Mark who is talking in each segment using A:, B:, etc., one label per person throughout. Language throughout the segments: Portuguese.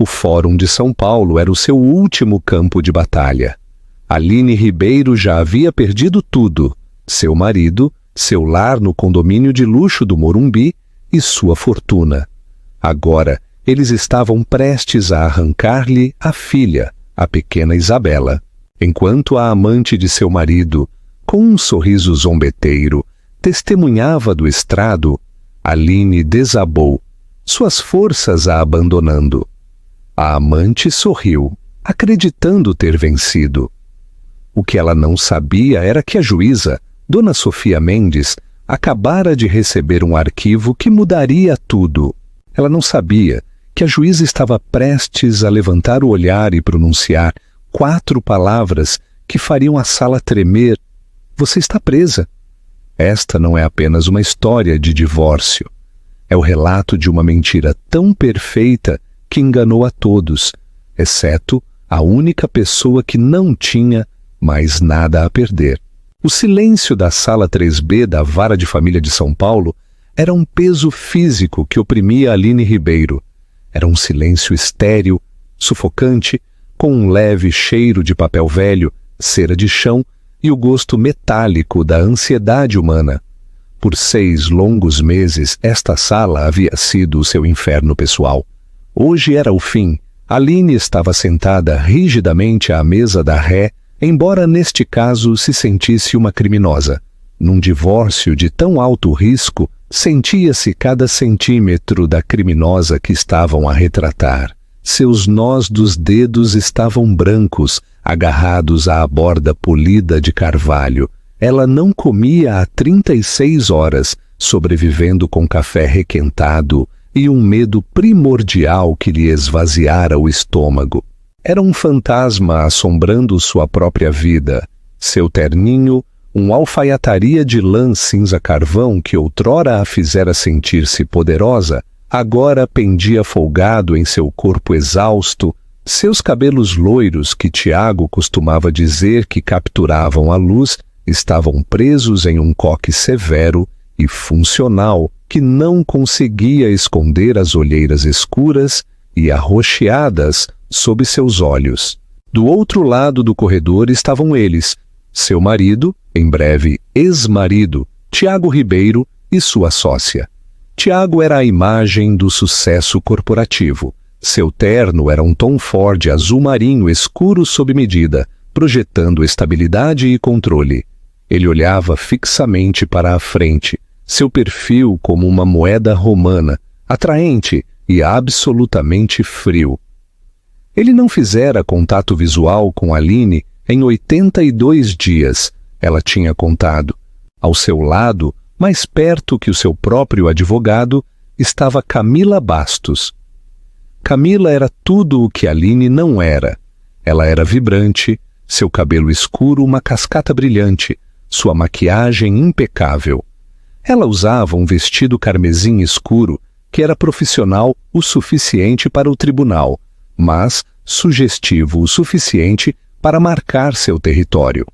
A: O Fórum de São Paulo era o seu último campo de batalha. Aline Ribeiro já havia perdido tudo: seu marido, seu lar no condomínio de luxo do Morumbi e sua fortuna. Agora, eles estavam prestes a arrancar-lhe a filha, a pequena Isabela. Enquanto a amante de seu marido, com um sorriso zombeteiro, testemunhava do estrado, Aline desabou, suas forças a abandonando. A amante sorriu, acreditando ter vencido. O que ela não sabia era que a juíza, Dona Sofia Mendes, acabara de receber um arquivo que mudaria tudo. Ela não sabia que a juíza estava prestes a levantar o olhar e pronunciar 4 palavras que fariam a sala tremer. Você está presa. Esta não é apenas uma história de divórcio. É o relato de uma mentira tão perfeita que enganou a todos, exceto a única pessoa que não tinha mais nada a perder. O silêncio da Sala 3B da Vara de Família de São Paulo era um peso físico que oprimia Aline Ribeiro. Era um silêncio estéril, sufocante, com um leve cheiro de papel velho, cera de chão e o gosto metálico da ansiedade humana. Por 6 longos meses, esta sala havia sido o seu inferno pessoal. Hoje era o fim. Aline estava sentada rigidamente à mesa da ré, embora neste caso se sentisse uma criminosa. Num divórcio de tão alto risco, sentia-se cada centímetro da criminosa que estavam a retratar. Seus nós dos dedos estavam brancos, agarrados à borda polida de carvalho. Ela não comia há 36 horas, sobrevivendo com café requentado e um medo primordial que lhe esvaziara o estômago. Era um fantasma assombrando sua própria vida. Seu terninho, uma alfaiataria de lã cinza-carvão que outrora a fizera sentir-se poderosa, agora pendia folgado em seu corpo exausto. Seus cabelos loiros, que Tiago costumava dizer que capturavam a luz, estavam presos em um coque severo e funcional que não conseguia esconder as olheiras escuras e arroxeadas sob seus olhos. Do outro lado do corredor estavam eles, seu marido, em breve ex-marido, Tiago Ribeiro, e sua sócia. Tiago era a imagem do sucesso corporativo. Seu terno era um Tom Ford azul marinho escuro sob medida, projetando estabilidade e controle. Ele olhava fixamente para a frente, seu perfil como uma moeda romana, atraente e absolutamente frio. Ele não fizera contato visual com Aline em 82 dias, ela tinha contado. Ao seu lado, mais perto que o seu próprio advogado, estava Camila Bastos. Camila era tudo o que Aline não era. Ela era vibrante, seu cabelo escuro uma cascata brilhante, sua maquiagem impecável. Ela usava um vestido carmesim escuro que era profissional o suficiente para o tribunal, mas sugestivo o suficiente para marcar seu território.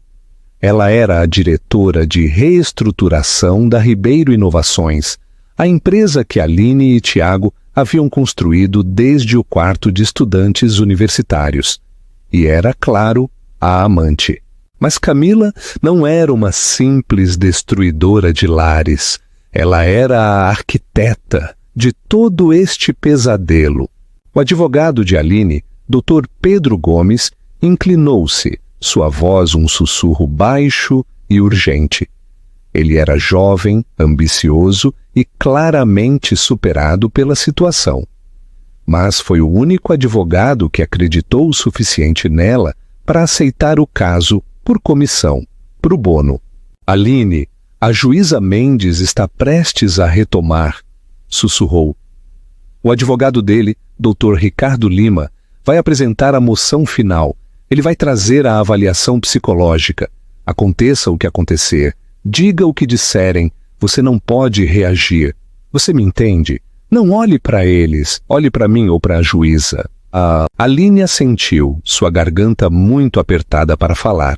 A: Ela era a diretora de reestruturação da Ribeiro Inovações, a empresa que Aline e Tiago haviam construído desde o quarto de estudantes universitários. E era, claro, a amante. Mas Camila não era uma simples destruidora de lares. Ela era a arquiteta de todo este pesadelo. O advogado de Aline, Dr. Pedro Gomes, inclinou-se, sua voz um sussurro baixo e urgente. Ele era jovem, ambicioso e claramente superado pela situação. Mas foi o único advogado que acreditou o suficiente nela para aceitar o caso por comissão, pro bono. Aline, a juíza Mendes está prestes a retomar, sussurrou. O advogado dele, Dr. Ricardo Lima, vai apresentar a moção final. Ele vai trazer a avaliação psicológica. Aconteça o que acontecer, diga o que disserem, você não pode reagir. Você me entende? Não olhe para eles, olhe para mim ou para a juíza. Aline assentiu, sua garganta muito apertada para falar.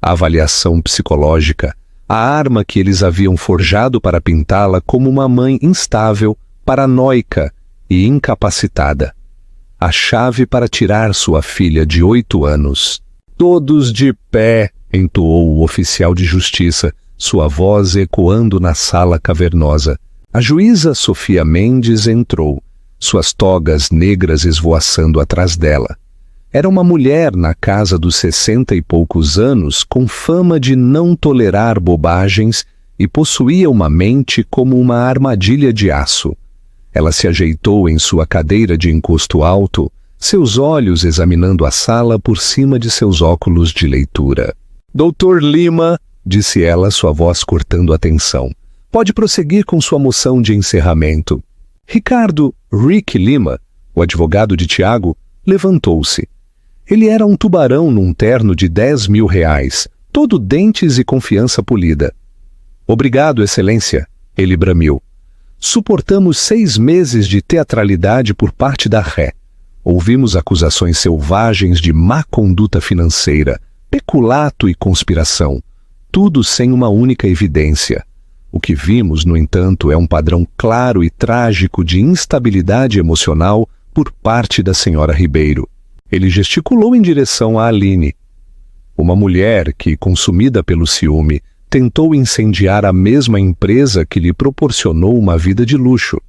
A: A avaliação psicológica, a arma que eles haviam forjado para pintá-la como uma mãe instável, paranoica e incapacitada. a chave para tirar sua filha de 8 anos. "Todos de pé!" entoou o oficial de justiça, sua voz ecoando na sala cavernosa. A juíza Sofia Mendes entrou, suas togas negras esvoaçando atrás dela. Era uma mulher na casa dos 60 e poucos anos, com fama de não tolerar bobagens e possuía uma mente como uma armadilha de aço. Ela se ajeitou em sua cadeira de encosto alto, seus olhos examinando a sala por cima de seus óculos de leitura. "Doutor Lima", disse ela, sua voz cortando a tensão, "pode prosseguir com sua moção de encerramento." Ricardo "Rick" Lima, o advogado de Tiago, levantou-se. Ele era um tubarão num terno de R$10.000, todo dentes e confiança polida. "Obrigado, Excelência", ele bramiu. "Suportamos 6 meses de teatralidade por parte da ré. Ouvimos acusações selvagens de má conduta financeira, peculato e conspiração, tudo sem uma única evidência. O que vimos, no entanto, é um padrão claro e trágico de instabilidade emocional por parte da senhora Ribeiro." Ele gesticulou em direção a Aline. Uma mulher que, consumida pelo ciúme, tentou incendiar a mesma empresa que lhe proporcionou uma vida de luxo.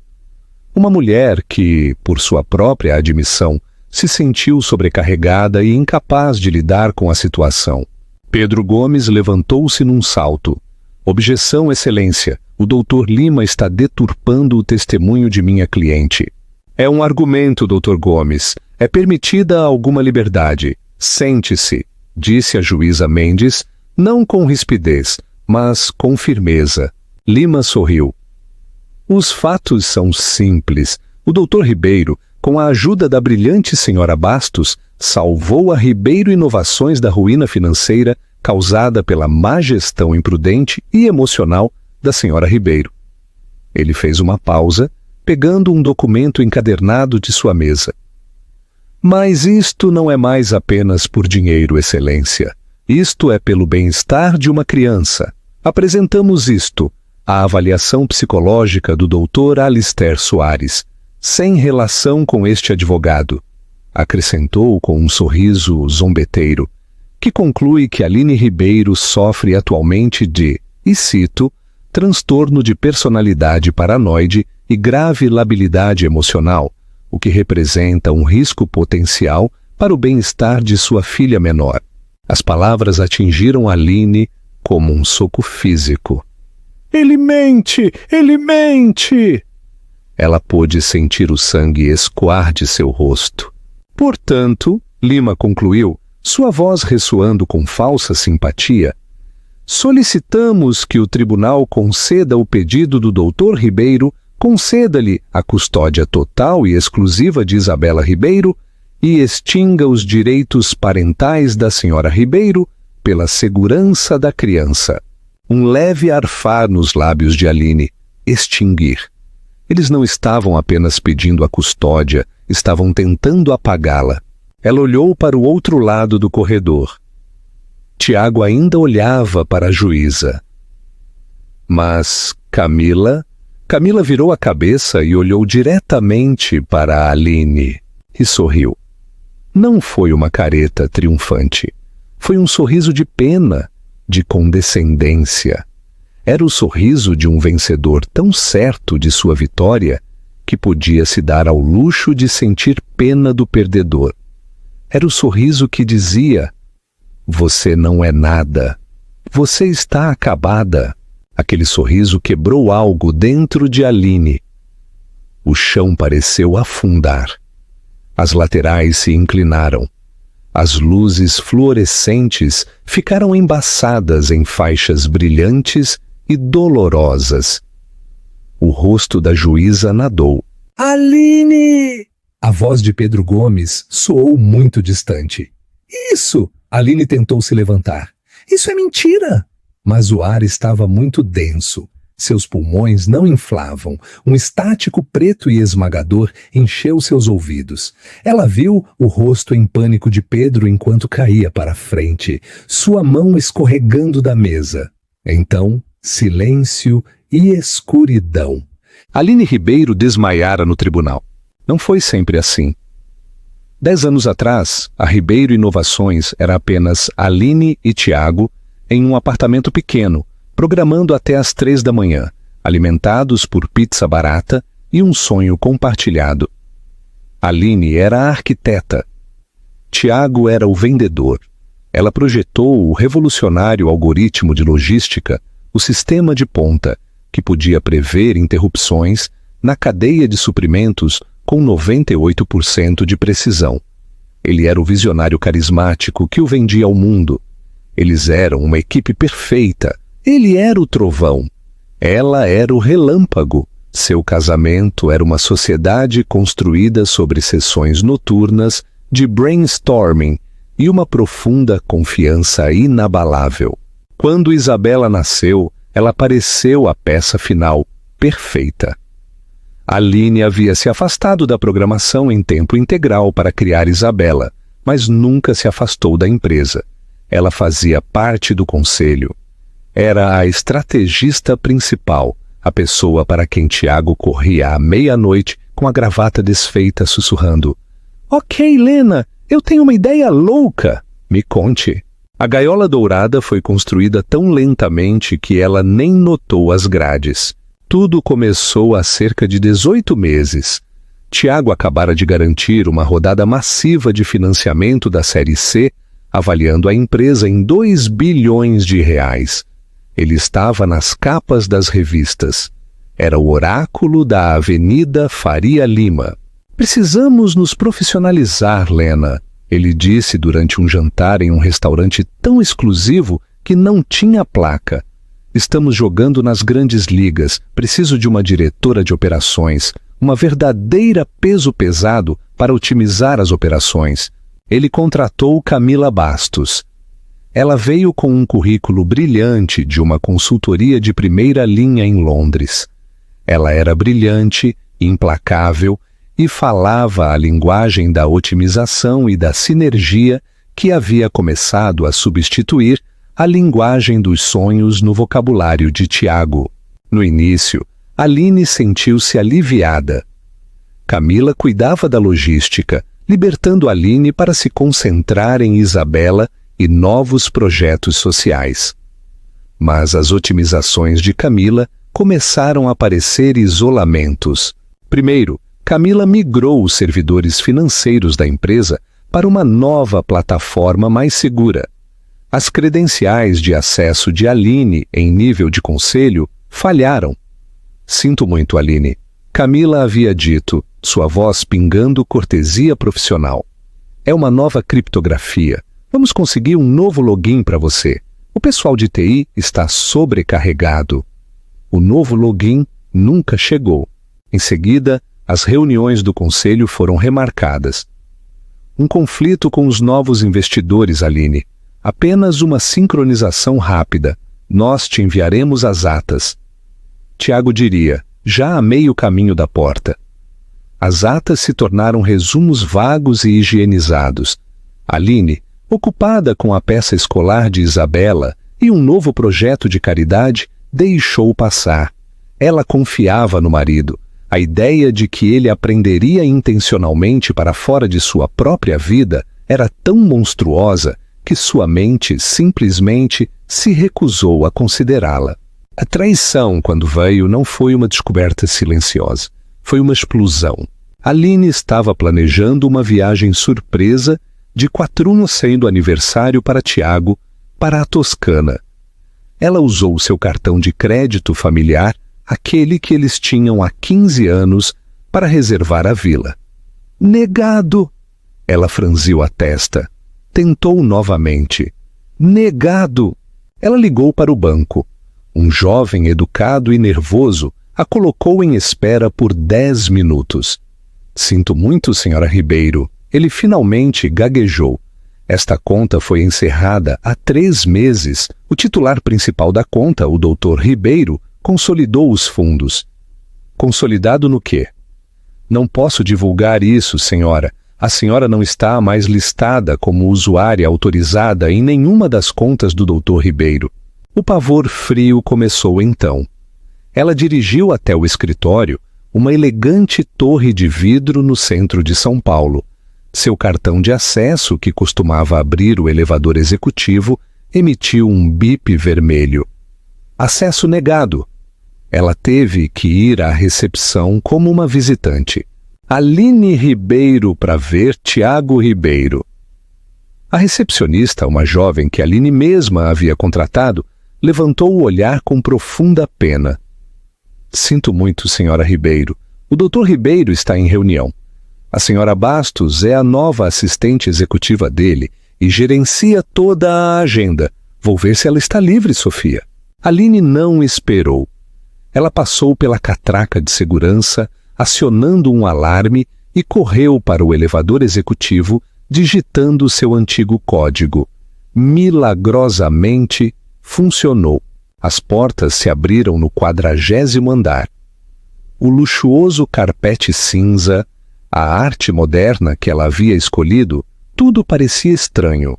A: Uma mulher que, por sua própria admissão, se sentiu sobrecarregada e incapaz de lidar com a situação. Pedro Gomes levantou-se num salto. "Objeção, Excelência. O doutor Lima está deturpando o testemunho de minha cliente." "É um argumento, doutor Gomes. É permitida alguma liberdade. Sente-se", disse a juíza Mendes, não com rispidez, mas com firmeza. Lima sorriu. "Os fatos são simples. O doutor Ribeiro, com a ajuda da brilhante senhora Bastos, salvou a Ribeiro Inovações da ruína financeira causada pela má gestão imprudente e emocional da senhora Ribeiro." Ele fez uma pausa, pegando um documento encadernado de sua mesa. "Mas isto não é mais apenas por dinheiro, Excelência. Isto é pelo bem-estar de uma criança. Apresentamos isto, a avaliação psicológica do Dr. Alister Soares, sem relação com este advogado", acrescentou com um sorriso zombeteiro, que conclui que Aline Ribeiro sofre atualmente de, e cito, transtorno de personalidade paranoide e grave labilidade emocional, o que representa um risco potencial para o bem-estar de sua filha menor. As palavras atingiram Aline como um soco físico. "Ele mente! Ele mente!" Ela pôde sentir o sangue escoar de seu rosto. "Portanto", Lima concluiu, sua voz ressoando com falsa simpatia, "solicitamos que o tribunal conceda o pedido do doutor Ribeiro, conceda-lhe a custódia total e exclusiva de Isabela Ribeiro e extinga os direitos parentais da senhora Ribeiro pela segurança da criança." Um leve arfar nos lábios de Aline. Extinguir. Eles não estavam apenas pedindo a custódia, estavam tentando apagá-la. Ela olhou para o outro lado do corredor. Tiago ainda olhava para a juíza. Mas Camila virou a cabeça e olhou diretamente para Aline e sorriu. Não foi uma careta triunfante. Foi um sorriso de pena, de condescendência. Era o sorriso de um vencedor tão certo de sua vitória que podia se dar ao luxo de sentir pena do perdedor. Era o sorriso que dizia: "Você não é nada. Você está acabada." Aquele sorriso quebrou algo dentro de Aline. O chão pareceu afundar. As laterais se inclinaram. As luzes fluorescentes ficaram embaçadas em faixas brilhantes e dolorosas. O rosto da juíza nadou. "Aline!" A voz de Pedro Gomes soou muito distante. "Isso!" Aline tentou se levantar. "Isso é mentira!" Mas o ar estava muito denso. Seus pulmões não inflavam. Um estático preto e esmagador encheu seus ouvidos. Ela viu o rosto em pânico de Pedro enquanto caía para frente, sua mão escorregando da mesa. Então, silêncio e escuridão. Aline Ribeiro desmaiara no tribunal. Não foi sempre assim. 10 anos atrás, a Ribeiro Inovações era apenas Aline e Tiago em um apartamento pequeno, programando até às 3 da manhã, alimentados por pizza barata e um sonho compartilhado. Aline era a arquiteta. Tiago era o vendedor. Ela projetou o revolucionário algoritmo de logística, o sistema de ponta, que podia prever interrupções na cadeia de suprimentos com 98% de precisão. Ele era o visionário carismático que o vendia ao mundo. Eles eram uma equipe perfeita. Ele era o trovão. Ela era o relâmpago. Seu casamento era uma sociedade construída sobre sessões noturnas de brainstorming e uma profunda confiança inabalável. Quando Isabela nasceu, ela pareceu a peça final, perfeita. Aline havia se afastado da programação em tempo integral para criar Isabela, mas nunca se afastou da empresa. Ela fazia parte do conselho. Era a estrategista principal, a pessoa para quem Tiago corria à meia-noite com a gravata desfeita sussurrando: "Ok, Lena, eu tenho uma ideia louca. Me conte." A gaiola dourada foi construída tão lentamente que ela nem notou as grades. Tudo começou há cerca de 18 meses. Tiago acabara de garantir uma rodada massiva de financiamento da Série C, avaliando a empresa em 2 bilhões de reais. Ele estava nas capas das revistas. Era o oráculo da Avenida Faria Lima. "Precisamos nos profissionalizar, Lena", ele disse durante um jantar em um restaurante tão exclusivo que não tinha placa. "Estamos jogando nas grandes ligas. Preciso de uma diretora de operações, uma verdadeira peso pesado para otimizar as operações." Ele contratou Camila Bastos. Ela veio com um currículo brilhante de uma consultoria de primeira linha em Londres. Ela era brilhante, implacável e falava a linguagem da otimização e da sinergia que havia começado a substituir a linguagem dos sonhos no vocabulário de Tiago. No início, Aline sentiu-se aliviada. Camila cuidava da logística, libertando Aline para se concentrar em Isabela e novos projetos sociais. Mas as otimizações de Camila começaram a parecer isolamentos. Primeiro, Camila migrou os servidores financeiros da empresa para uma nova plataforma mais segura. As credenciais de acesso de Aline em nível de conselho falharam. "Sinto muito, Aline." Camila havia dito, sua voz pingando cortesia profissional. "É uma nova criptografia. Vamos conseguir um novo login para você. O pessoal de TI está sobrecarregado." O novo login nunca chegou. Em seguida, as reuniões do conselho foram remarcadas. "Um conflito com os novos investidores, Aline. Apenas uma sincronização rápida. Nós te enviaremos as atas." Tiago diria, já a meio caminho da porta. As atas se tornaram resumos vagos e higienizados. Aline, ocupada com a peça escolar de Isabela e um novo projeto de caridade, deixou passar. Ela confiava no marido. A ideia de que ele aprenderia intencionalmente para fora de sua própria vida era tão monstruosa que sua mente simplesmente se recusou a considerá-la. A traição, quando veio, não foi uma descoberta silenciosa. Foi uma explosão. Aline estava planejando uma viagem surpresa de 4º aniversário para Tiago, para a Toscana. Ela usou seu cartão de crédito familiar, aquele que eles tinham há 15 anos, para reservar a vila. "Negado!" Ela franziu a testa. Tentou novamente. "Negado!" Ela ligou para o banco. Um jovem educado e nervoso a colocou em espera por 10 minutos. "Sinto muito, senhora Ribeiro." Ele finalmente gaguejou. Esta conta foi encerrada há 3 meses. O titular principal da conta, o Dr. Ribeiro, consolidou os fundos. "Consolidado no quê?" "Não posso divulgar isso, senhora. A senhora não está mais listada como usuária autorizada em nenhuma das contas do Dr. Ribeiro." O pavor frio começou então. Ela dirigiu até o escritório, uma elegante torre de vidro no centro de São Paulo. Seu cartão de acesso, que costumava abrir o elevador executivo, emitiu um bip vermelho. Acesso negado. Ela teve que ir à recepção como uma visitante. Aline Ribeiro para ver Tiago Ribeiro. A recepcionista, uma jovem que Aline mesma havia contratado, levantou o olhar com profunda pena. Sinto muito, senhora Ribeiro. O doutor Ribeiro está em reunião. A senhora Bastos é a nova assistente executiva dele e gerencia toda a agenda. Vou ver se ela está livre, Sofia. Aline não esperou. Ela passou pela catraca de segurança, acionando um alarme e correu para o elevador executivo, digitando seu antigo código. Milagrosamente, funcionou. As portas se abriram no 40º andar. O luxuoso carpete cinza, a arte moderna que ela havia escolhido, tudo parecia estranho.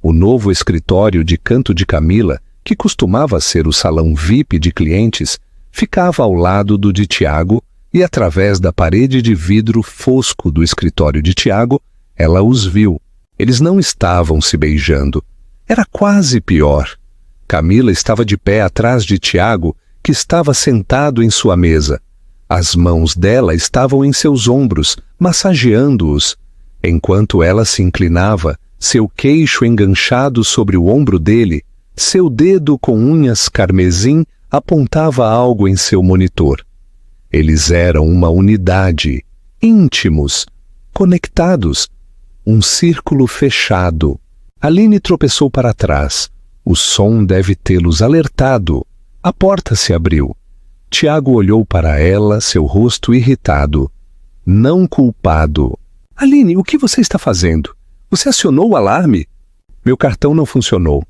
A: O novo escritório de canto de Camila, que costumava ser o salão VIP de clientes, ficava ao lado do de Tiago e, através da parede de vidro fosco do escritório de Tiago, ela os viu. Eles não estavam se beijando. Era quase pior. Camila estava de pé atrás de Tiago, que estava sentado em sua mesa. As mãos dela estavam em seus ombros, massageando-os. Enquanto ela se inclinava, seu queixo enganchado sobre o ombro dele, seu dedo com unhas carmesim apontava algo em seu monitor. Eles eram uma unidade, íntimos, conectados. Um círculo fechado. Aline tropeçou para trás. O som deve tê-los alertado. A porta se abriu. Tiago olhou para ela, seu rosto irritado. Não culpado. Aline, o que você está fazendo? Você acionou o alarme? Meu cartão não funcionou.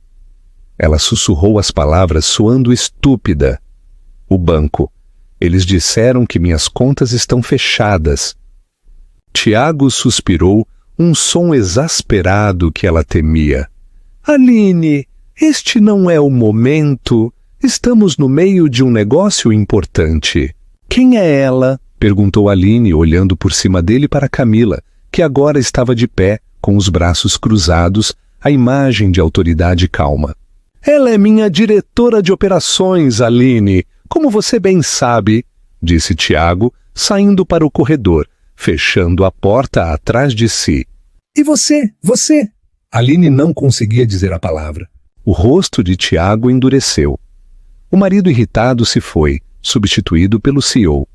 A: Ela sussurrou as palavras soando estúpida. O banco. Eles disseram que minhas contas estão fechadas. Tiago suspirou, um som exasperado que ela temia. Aline, este não é o momento. Estamos no meio de um negócio importante. Quem é ela? Perguntou Aline, olhando por cima dele para Camila, que agora estava de pé, com os braços cruzados, a imagem de autoridade calma. Ela é minha diretora de operações, Aline. Como você bem sabe, disse Tiago, saindo para o corredor, fechando a porta atrás de si. E você? Você? Aline não conseguia dizer a palavra. O rosto de Tiago endureceu. O marido irritado se foi, substituído pelo CEO.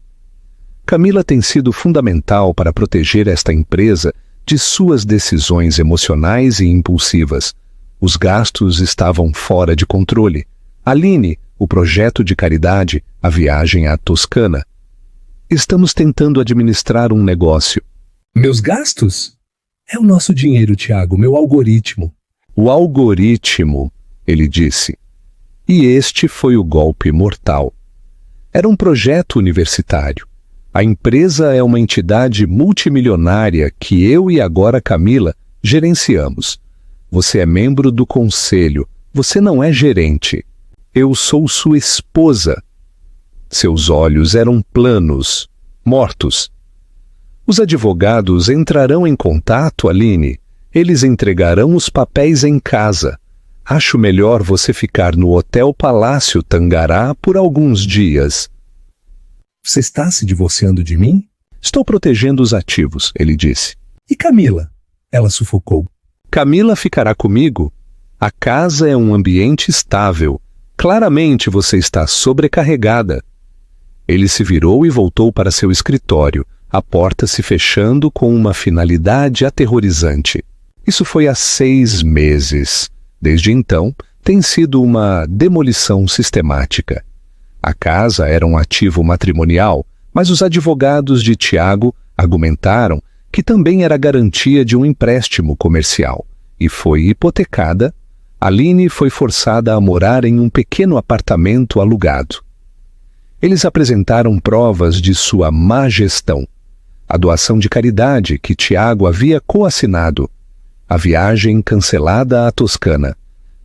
A: Camila tem sido fundamental para proteger esta empresa de suas decisões emocionais e impulsivas. Os gastos estavam fora de controle. Aline, o projeto de caridade, a viagem à Toscana. Estamos tentando administrar um negócio. Meus gastos? É o nosso dinheiro, Tiago, meu algoritmo. O algoritmo, ele disse. E este foi o golpe mortal. Era um projeto universitário. A empresa é uma entidade multimilionária que eu e agora Camila gerenciamos. Você é membro do conselho, você não é gerente. Eu sou sua esposa. Seus olhos eram planos, mortos. Os advogados entrarão em contato, Aline. Eles entregarão os papéis em casa. Acho melhor você ficar no Hotel Palácio Tangará por alguns dias. Você está se divorciando de mim? Estou protegendo os ativos, ele disse. E Camila? Ela sufocou. Camila ficará comigo. A casa é um ambiente estável. Claramente você está sobrecarregada. Ele se virou e voltou para seu escritório, a porta se fechando com uma finalidade aterrorizante. Isso foi há 6 meses. Desde então, tem sido uma demolição sistemática. A casa era um ativo matrimonial, mas os advogados de Tiago argumentaram que também era garantia de um empréstimo comercial, e foi hipotecada. Aline foi forçada a morar em um pequeno apartamento alugado. Eles apresentaram provas de sua má gestão, a doação de caridade que Tiago havia coassinado, a viagem cancelada à Toscana,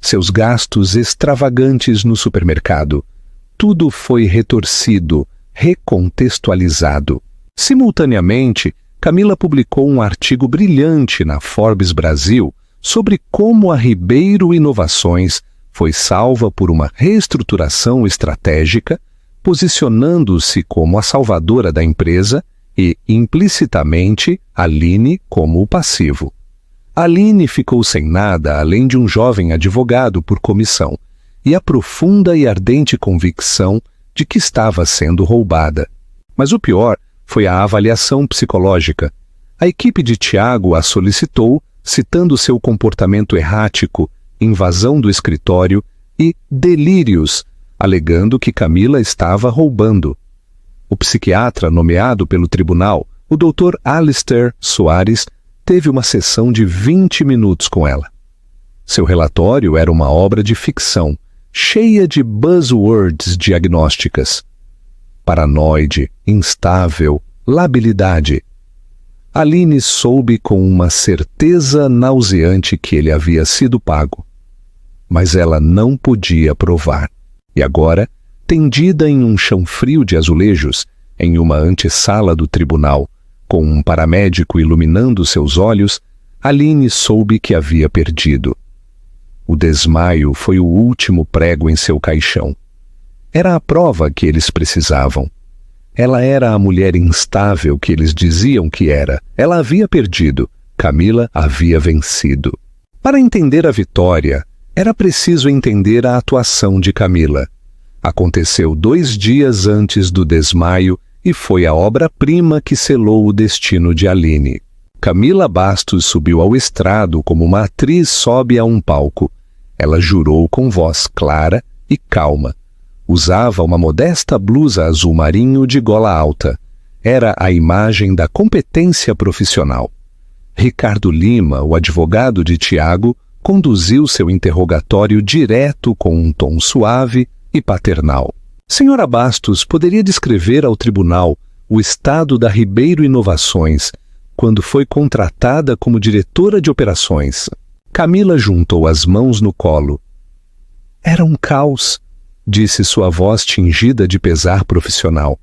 A: seus gastos extravagantes no supermercado. Tudo foi retorcido, recontextualizado. Simultaneamente, Camila publicou um artigo brilhante na Forbes Brasil sobre como a Ribeiro Inovações foi salva por uma reestruturação estratégica, posicionando-se como a salvadora da empresa e, implicitamente, Aline como o passivo. Aline ficou sem nada além de um jovem advogado por comissão e a profunda e ardente convicção de que estava sendo roubada. Mas o pior foi a avaliação psicológica. A equipe de Tiago a solicitou, citando seu comportamento errático, invasão do escritório e delírios, alegando que Camila estava roubando. O psiquiatra nomeado pelo tribunal, o Dr. Alistair Soares, teve uma sessão de 20 minutos com ela. Seu relatório era uma obra de ficção, cheia de buzzwords diagnósticas. Paranoide, instável, labilidade. Aline soube com uma certeza nauseante que ele havia sido pago. Mas ela não podia provar. E agora, tendida em um chão frio de azulejos, em uma antessala do tribunal, com um paramédico iluminando seus olhos, Aline soube que havia perdido. O desmaio foi o último prego em seu caixão. Era a prova que eles precisavam. Ela era a mulher instável que eles diziam que era. Ela havia perdido. Camila havia vencido. Para entender a vitória, era preciso entender a atuação de Camila. Aconteceu 2 dias antes do desmaio e foi a obra-prima que selou o destino de Aline. Camila Bastos subiu ao estrado como uma atriz sobe a um palco. Ela jurou com voz clara e calma. Usava uma modesta blusa azul marinho de gola alta. Era a imagem da competência profissional. Ricardo Lima, o advogado de Tiago, conduziu seu interrogatório direto com um tom suave e paternal. Senhora Bastos poderia descrever ao tribunal o estado da Ribeiro Inovações quando foi contratada como diretora de operações. Camila juntou as mãos no colo. Era um caos, disse sua voz tingida de pesar profissional.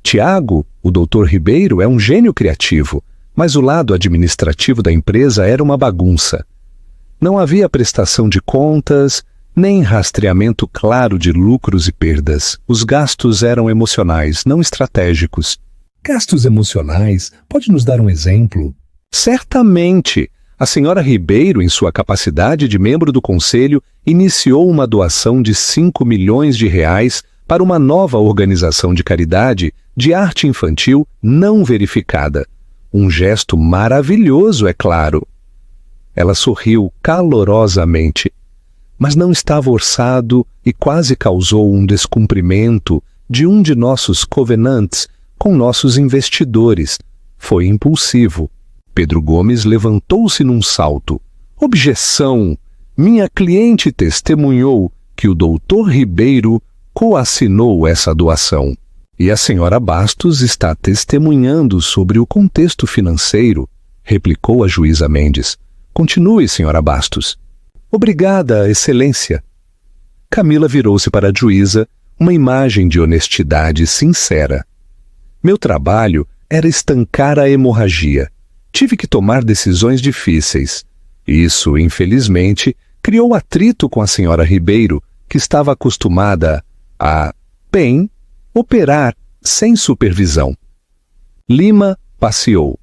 A: Tiago, o Dr. Ribeiro, é um gênio criativo, mas o lado administrativo da empresa era uma bagunça. Não havia prestação de contas, nem rastreamento claro de lucros e perdas. Os gastos eram emocionais, não estratégicos. Gastos emocionais? Pode nos dar um exemplo? Certamente! A senhora Ribeiro, em sua capacidade de membro do conselho, iniciou uma doação de 5 milhões de reais para uma nova organização de caridade de arte infantil não verificada. Um gesto maravilhoso, é claro. Ela sorriu calorosamente, mas não estava orçado e quase causou um descumprimento de um de nossos covenants com nossos investidores. Foi impulsivo. Pedro Gomes levantou-se num salto. Objeção! Minha cliente testemunhou que o Dr. Ribeiro coassinou essa doação. E a senhora Bastos está testemunhando sobre o contexto financeiro, replicou a juíza Mendes. Continue, senhora Bastos. Obrigada, excelência. Camila virou-se para a juíza, uma imagem de honestidade sincera. Meu trabalho era estancar a hemorragia. Tive que tomar decisões difíceis. Isso, infelizmente, criou atrito com a senhora Ribeiro, que estava acostumada a, bem, operar sem supervisão. Lima passeou.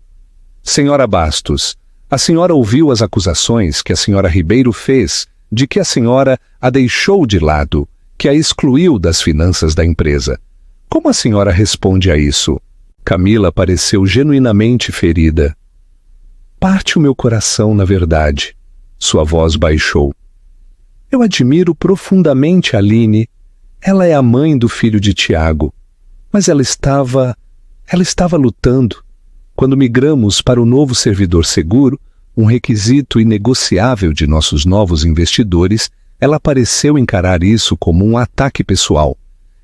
A: Senhora Bastos, a senhora ouviu as acusações que a senhora Ribeiro fez de que a senhora a deixou de lado, que a excluiu das finanças da empresa. Como a senhora responde a isso? Camila pareceu genuinamente ferida. Parte o meu coração, na verdade. Sua voz baixou. Eu admiro profundamente a Aline. Ela é a mãe do filho de Tiago. Mas ela estava lutando. Quando migramos para o novo servidor seguro, um requisito inegociável de nossos novos investidores, ela pareceu encarar isso como um ataque pessoal.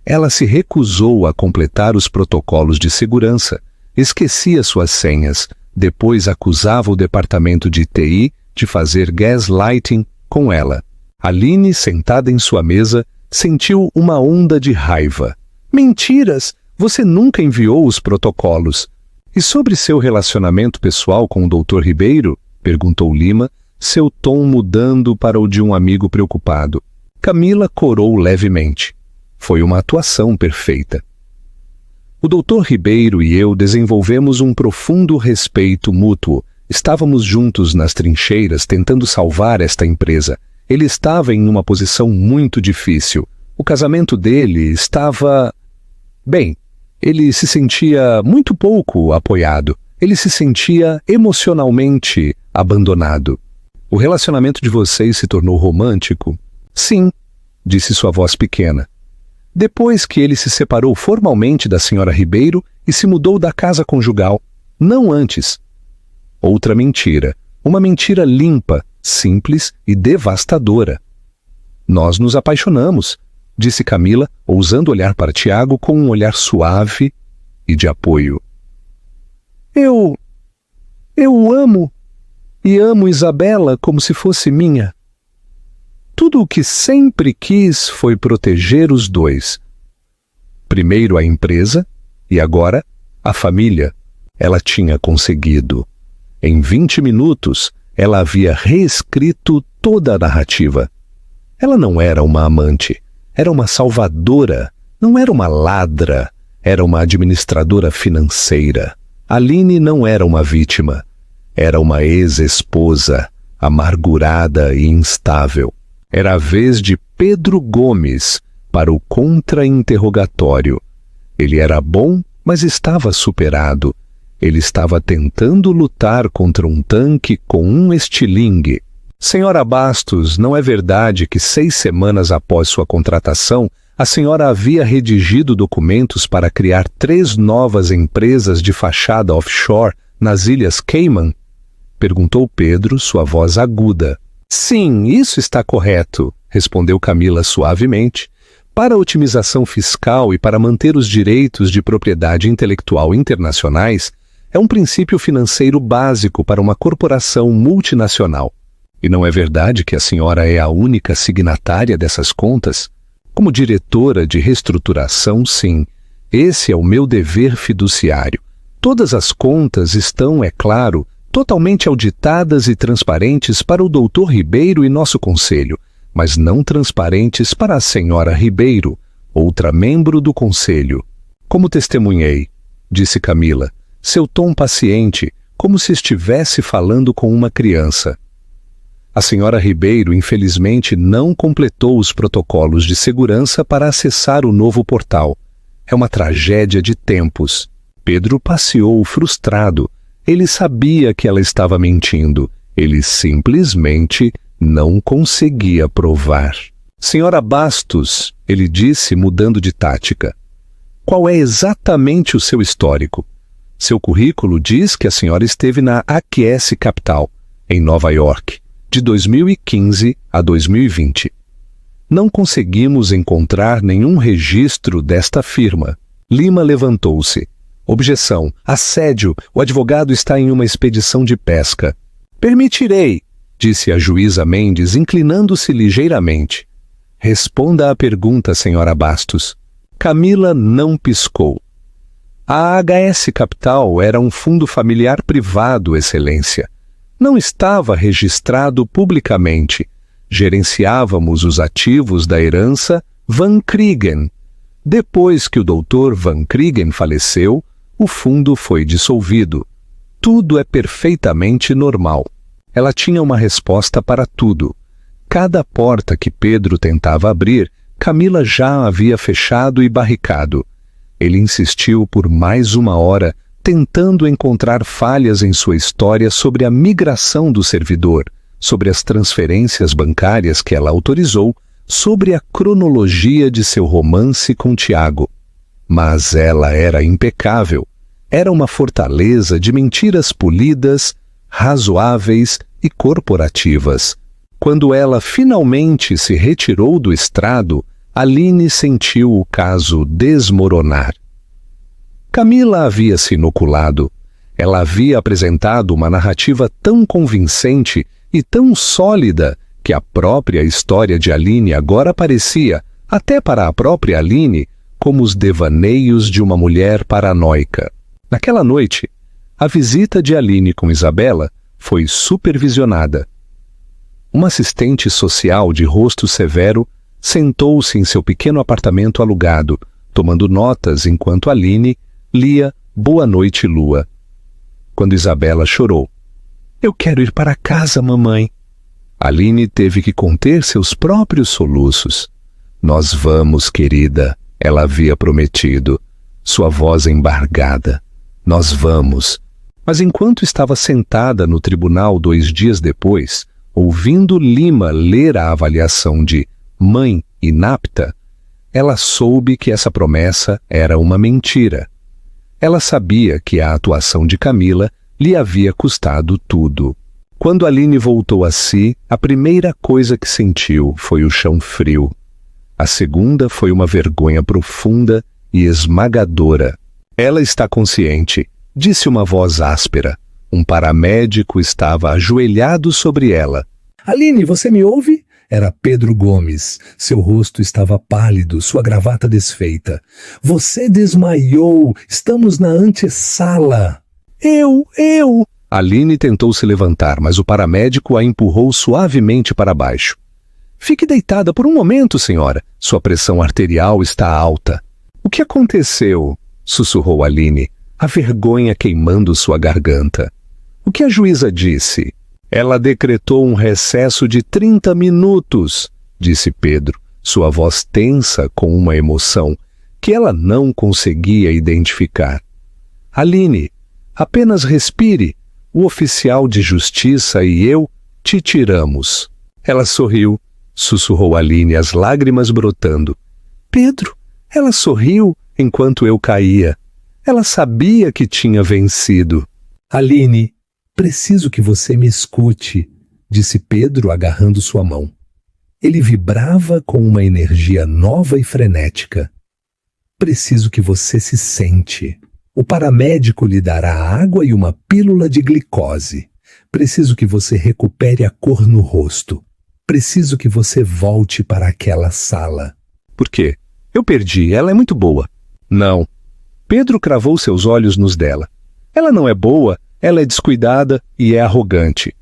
A: Ela se recusou a completar os protocolos de segurança, esquecia suas senhas, depois acusava o departamento de TI de fazer gaslighting com ela. Aline, sentada em sua mesa, sentiu uma onda de raiva. Mentiras! Você nunca enviou os protocolos. E sobre seu relacionamento pessoal com o Dr. Ribeiro? Perguntou Lima, seu tom mudando para o de um amigo preocupado. Camila corou levemente. Foi uma atuação perfeita. O Dr. Ribeiro e eu desenvolvemos um profundo respeito mútuo. Estávamos juntos nas trincheiras tentando salvar esta empresa. Ele estava em uma posição muito difícil. O casamento dele estava... Bem, ele se sentia muito pouco apoiado. Ele se sentia emocionalmente abandonado. O relacionamento de vocês se tornou romântico? Sim, disse sua voz pequena. Depois que ele se separou formalmente da senhora Ribeiro e se mudou da casa conjugal, não antes. Outra mentira, uma mentira limpa, simples e devastadora. Nós nos apaixonamos, disse Camila, ousando olhar para Tiago com um olhar suave e de apoio. Eu amo, e amo Isabela como se fosse minha. Tudo o que sempre quis foi proteger os dois. Primeiro a empresa e agora a família. Ela tinha conseguido. Em 20 minutos, ela havia reescrito toda a narrativa. Ela não era uma amante, era uma salvadora, não era uma ladra, era uma administradora financeira. Aline não era uma vítima, era uma ex-esposa, amargurada e instável. Era a vez de Pedro Gomes para o contra-interrogatório. Ele era bom, mas estava superado. Ele estava tentando lutar contra um tanque com um estilingue. Senhora Bastos, não é verdade que 6 semanas após sua contratação, a senhora havia redigido documentos para criar 3 novas empresas de fachada offshore nas Ilhas Cayman? Perguntou Pedro, sua voz aguda. Sim, isso está correto, respondeu Camila suavemente. Para a otimização fiscal e para manter os direitos de propriedade intelectual internacionais, é um princípio financeiro básico para uma corporação multinacional. E não é verdade que a senhora é a única signatária dessas contas? Como diretora de reestruturação, sim. Esse é o meu dever fiduciário. Todas as contas estão, é claro, totalmente auditadas e transparentes para o Dr. Ribeiro e nosso conselho, mas não transparentes para a senhora Ribeiro, outra membro do conselho. Como testemunhei, disse Camila, seu tom paciente, como se estivesse falando com uma criança. A senhora Ribeiro, infelizmente, não completou os protocolos de segurança para acessar o novo portal. É uma tragédia de tempos. Pedro passeou frustrado. Ele sabia que ela estava mentindo. Ele simplesmente não conseguia provar. Senhora Bastos, ele disse, mudando de tática. Qual é exatamente o seu histórico? Seu currículo diz que a senhora esteve na AQS Capital, em Nova York, de 2015 a 2020. Não conseguimos encontrar nenhum registro desta firma. Lima levantou-se. Objeção. Assédio. O advogado está em uma expedição de pesca. Permitirei, disse a juíza Mendes, inclinando-se ligeiramente. Responda à pergunta, senhora Bastos. Camila não piscou. A AHS Capital era um fundo familiar privado, Excelência. Não estava registrado publicamente. Gerenciávamos os ativos da herança Van Kriegen. Depois que o Dr. Van Kriegen faleceu, o fundo foi dissolvido. Tudo é perfeitamente normal. Ela tinha uma resposta para tudo. Cada porta que Pedro tentava abrir, Camila já havia fechado e barricado. Ele insistiu por mais 1 hora, tentando encontrar falhas em sua história sobre a migração do servidor, sobre as transferências bancárias que ela autorizou, sobre a cronologia de seu romance com Tiago. Mas ela era impecável. Era uma fortaleza de mentiras polidas, razoáveis e corporativas. Quando ela finalmente se retirou do estrado, Aline sentiu o caso desmoronar. Camila havia se inoculado. Ela havia apresentado uma narrativa tão convincente e tão sólida que a própria história de Aline agora parecia, até para a própria Aline, como os devaneios de uma mulher paranoica. Naquela noite, A visita de Aline com Isabela foi supervisionada. Uma assistente social de rosto severo sentou-se em seu pequeno apartamento alugado, tomando notas enquanto Aline lia Boa Noite, Lua. Quando Isabela chorou: "Eu quero ir para casa, mamãe." Aline teve que conter seus próprios soluços. "Nós vamos, querida," ela havia prometido, sua voz embargada. "Nós vamos." Mas enquanto estava sentada no tribunal 2 dias depois, ouvindo Lima ler a avaliação de mãe inapta, ela soube que essa promessa era uma mentira. Ela sabia que a atuação de Camila lhe havia custado tudo. Quando Aline voltou a si, a primeira coisa que sentiu foi o chão frio. A segunda foi uma vergonha profunda e esmagadora. "Ela está consciente", disse uma voz áspera. Um paramédico estava ajoelhado sobre ela.
B: "Aline, você me ouve?" Era Pedro Gomes. Seu rosto estava pálido, sua gravata desfeita. "Você desmaiou. Estamos na antessala." Eu...
A: Aline tentou se levantar, mas o paramédico a empurrou suavemente para baixo. "Fique deitada por um momento, senhora. Sua pressão arterial está alta." "O que aconteceu?" sussurrou Aline, a vergonha queimando sua garganta. "O que a juíza disse?" "Ela decretou um recesso de 30 minutos, disse Pedro, sua voz tensa com uma emoção que ela não conseguia identificar. "Aline, apenas respire. O oficial de justiça e eu te tiramos." Ela sorriu, sussurrou Aline, as lágrimas brotando. "Pedro." Ela sorriu enquanto eu caía. Ela sabia que tinha vencido. "Aline, preciso que você me escute", disse Pedro agarrando sua mão. Ele vibrava com uma energia nova e frenética. "Preciso que você se sente. O paramédico lhe dará água e uma pílula de glicose. Preciso que você recupere a cor no rosto. Preciso que você volte para aquela sala." "Por quê? Eu perdi, ela é muito boa." "Não." Pedro cravou seus olhos nos dela. "Ela não é boa, ela é descuidada e é arrogante."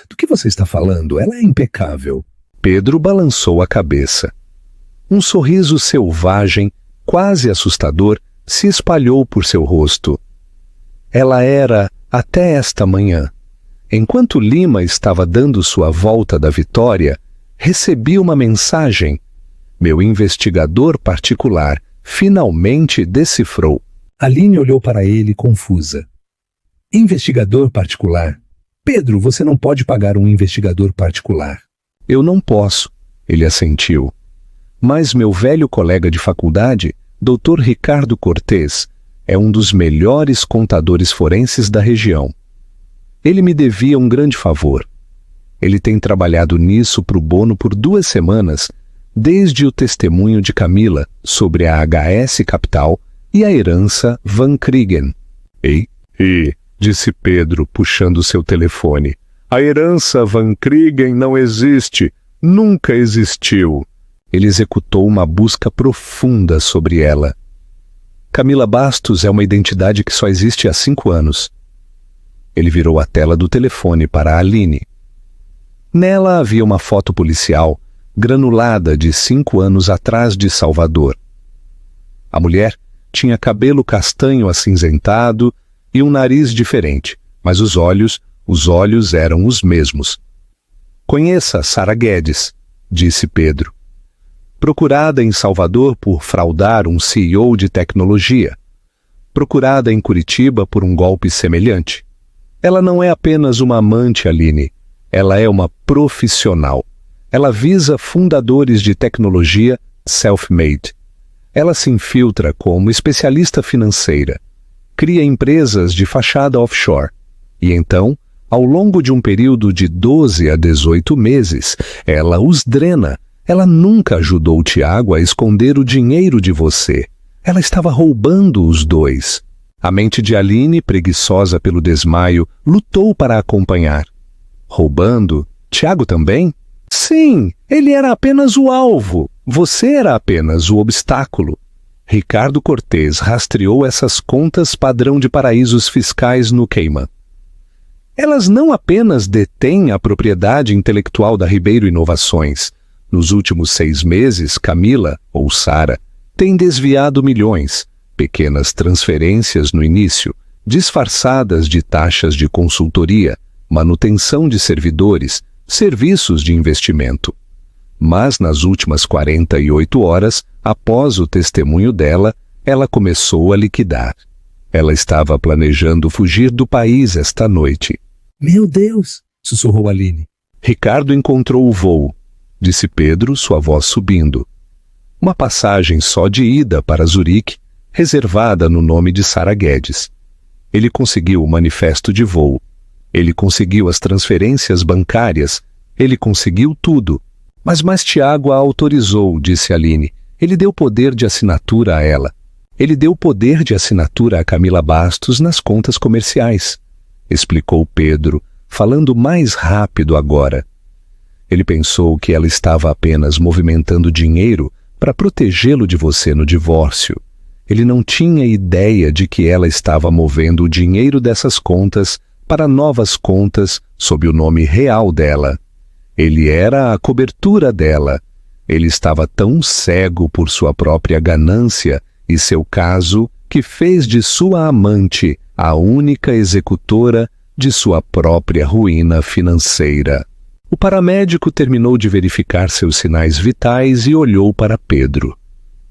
A: "Do que você está falando? Ela é impecável." Pedro balançou a cabeça. Um sorriso selvagem, quase assustador, se espalhou por seu rosto. Ela era, até esta manhã. Enquanto Lima estava dando sua volta da vitória, recebi uma mensagem. Meu investigador particular finalmente decifrou. Aline olhou para ele confusa. "Investigador particular? Pedro, você não pode pagar um investigador particular." "Eu não posso," ele assentiu. "Mas meu velho colega de faculdade, Dr. Ricardo Cortez, é um dos melhores contadores forenses da região. Ele me devia um grande favor. Ele tem trabalhado nisso pro bono por 2 semanas, desde o testemunho de Camila sobre a HS Capital e a herança Van Kriegen." "Ei, disse Pedro, puxando seu telefone. "A herança Van Kriegen não existe, nunca existiu." Ele executou uma busca profunda sobre ela. "Camila Bastos é uma identidade que só existe há 5 anos. Ele virou a tela do telefone para a Aline. Nela havia uma foto policial, granulada de 5 anos atrás de Salvador. A mulher tinha cabelo castanho acinzentado e um nariz diferente, mas os olhos eram os mesmos. "Conheça Sara Guedes", disse Pedro. "Procurada em Salvador por fraudar um CEO de tecnologia. Procurada em Curitiba por um golpe semelhante. Ela não é apenas uma amante, Aline. Ela é uma profissional. Ela visa fundadores de tecnologia self-made. Ela se infiltra como especialista financeira. Cria empresas de fachada offshore. E então, ao longo de um período de 12 a 18 meses, ela os drena. Ela nunca ajudou o Tiago a esconder o dinheiro de você. Ela estava roubando os dois. A mente de Aline, preguiçosa pelo desmaio, lutou para acompanhar. Roubando? Tiago também? Sim, ele era apenas o alvo. Você era apenas o obstáculo. Ricardo Cortez rastreou essas contas padrão de paraísos fiscais no Cayman. Elas não apenas detêm a propriedade intelectual da Ribeiro Inovações. Nos últimos 6 meses, Camila, ou Sara, tem desviado milhões, pequenas transferências no início, disfarçadas de taxas de consultoria, manutenção de servidores, serviços de investimento. Mas nas últimas 48 horas, após o testemunho dela, ela começou a liquidar. Ela estava planejando fugir do país esta noite.
B: Meu Deus! Sussurrou Aline.
A: Ricardo encontrou o voo, disse Pedro, sua voz subindo. Uma passagem só de ida para Zurique, reservada no nome de Sara Guedes. Ele conseguiu o manifesto de voo. Ele conseguiu as transferências bancárias. Ele conseguiu tudo. Mas Tiago a autorizou, disse Aline. Ele deu poder de assinatura a ela. Ele deu poder de assinatura a Camila Bastos nas contas comerciais, explicou Pedro, falando mais rápido agora. Ele pensou que ela estava apenas movimentando dinheiro para protegê-lo de você no divórcio. Ele não tinha ideia de que ela estava movendo o dinheiro dessas contas para novas contas sob o nome real dela. Ele era a cobertura dela. Ele estava tão cego por sua própria ganância e seu caso que fez de sua amante a única executora de sua própria ruína financeira. O paramédico terminou de verificar seus sinais vitais e olhou para Pedro.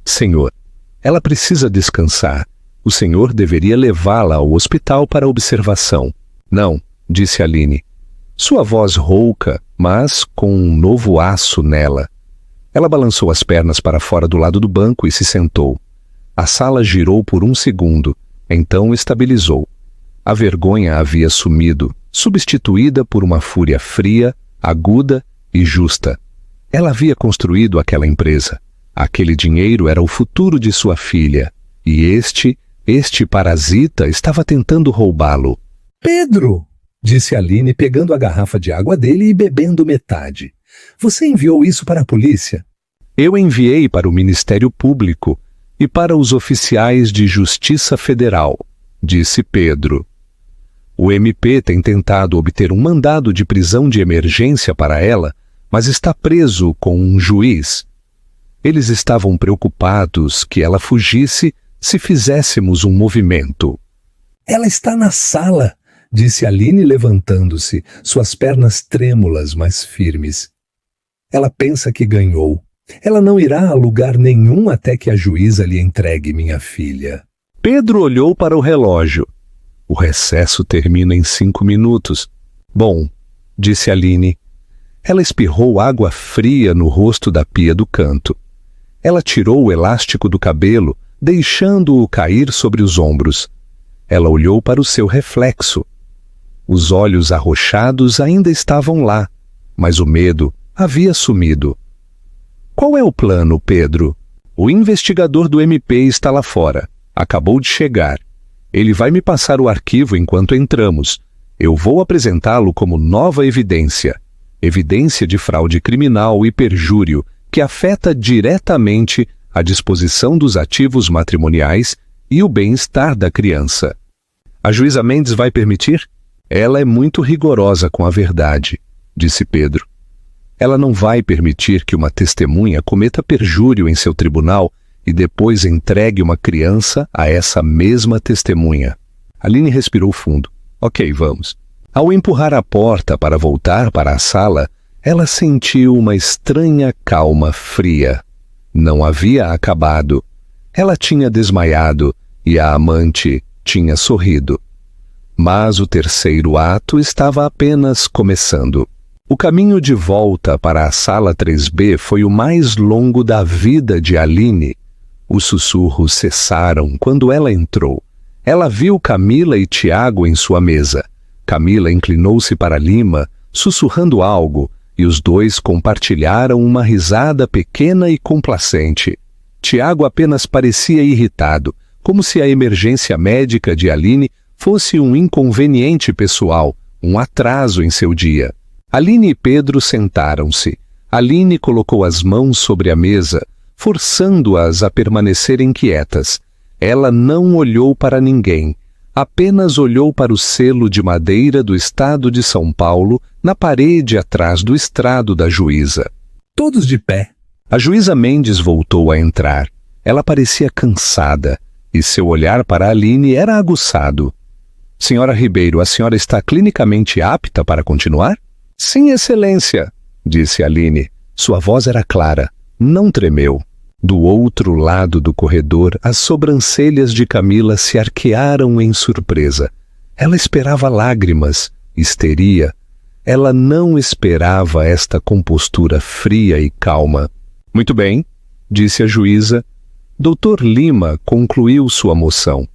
A: Senhor, ela precisa descansar. O senhor deveria levá-la ao hospital para observação. Não, disse Aline. Sua voz rouca, mas com um novo aço nela. Ela balançou as pernas para fora do lado do banco e se sentou. A sala girou por 1 segundo, então estabilizou. A vergonha havia sumido, substituída por uma fúria fria, aguda e justa. Ela havia construído aquela empresa. Aquele dinheiro era o futuro de sua filha. E este parasita estava tentando roubá-lo.
B: Pedro! Disse Aline, pegando a garrafa de água dele e bebendo metade. Você enviou isso para a polícia?
A: Eu enviei para o Ministério Público e para os oficiais de Justiça Federal, disse Pedro. O MP tem tentado obter um mandado de prisão de emergência para ela, mas está preso com um juiz. Eles estavam preocupados que ela fugisse se fizéssemos um movimento.
B: Ela está na sala, disse Aline levantando-se, suas pernas trêmulas, mas firmes. Ela pensa que ganhou. Ela não irá a lugar nenhum até que a juíza lhe entregue minha filha.
A: Pedro olhou para o relógio. O recesso termina em 5 minutos. Bom, disse Aline. Ela espirrou água fria no rosto da pia do canto. Ela tirou o elástico do cabelo, deixando-o cair sobre os ombros. Ela olhou para o seu reflexo. Os olhos arroxados ainda estavam lá, mas o medo havia sumido. Qual é o plano, Pedro? O investigador do MP está lá fora. Acabou de chegar. Ele vai me passar o arquivo enquanto entramos. Eu vou apresentá-lo como nova evidência. Evidência de fraude criminal e perjúrio que afeta diretamente a disposição dos ativos matrimoniais e o bem-estar da criança. A juíza Mendes vai permitir? Ela é muito rigorosa com a verdade, disse Pedro. Ela não vai permitir que uma testemunha cometa perjúrio em seu tribunal e depois entregue uma criança a essa mesma testemunha. Aline respirou fundo. Ok, vamos. Ao empurrar a porta para voltar para a sala, ela sentiu uma estranha calma fria. Não havia acabado. Ela tinha desmaiado e a amante tinha sorrido. Mas o terceiro ato estava apenas começando. O caminho de volta para a sala 3B foi o mais longo da vida de Aline. Os sussurros cessaram quando ela entrou. Ela viu Camila e Tiago em sua mesa. Camila inclinou-se para Lima, sussurrando algo, e os dois compartilharam uma risada pequena e complacente. Tiago apenas parecia irritado, como se a emergência médica de Aline fosse um inconveniente pessoal, um atraso em seu dia. Aline e Pedro sentaram-se. Aline colocou as mãos sobre a mesa, forçando-as a permanecerem quietas. Ela não olhou para ninguém, apenas olhou para o selo de madeira do estado de São Paulo na parede atrás do estrado da juíza.
B: Todos de pé.
A: A juíza Mendes voltou a entrar. Ela parecia cansada, e seu olhar para Aline era aguçado. Senhora Ribeiro, a senhora está clinicamente apta para continuar? Sim, excelência, disse Aline. Sua voz era clara, não tremeu. Do outro lado do corredor, as sobrancelhas de Camila se arquearam em surpresa. Ela esperava lágrimas, histeria. Ela não esperava esta compostura fria e calma. Muito bem, disse a juíza. Doutor Lima concluiu sua moção.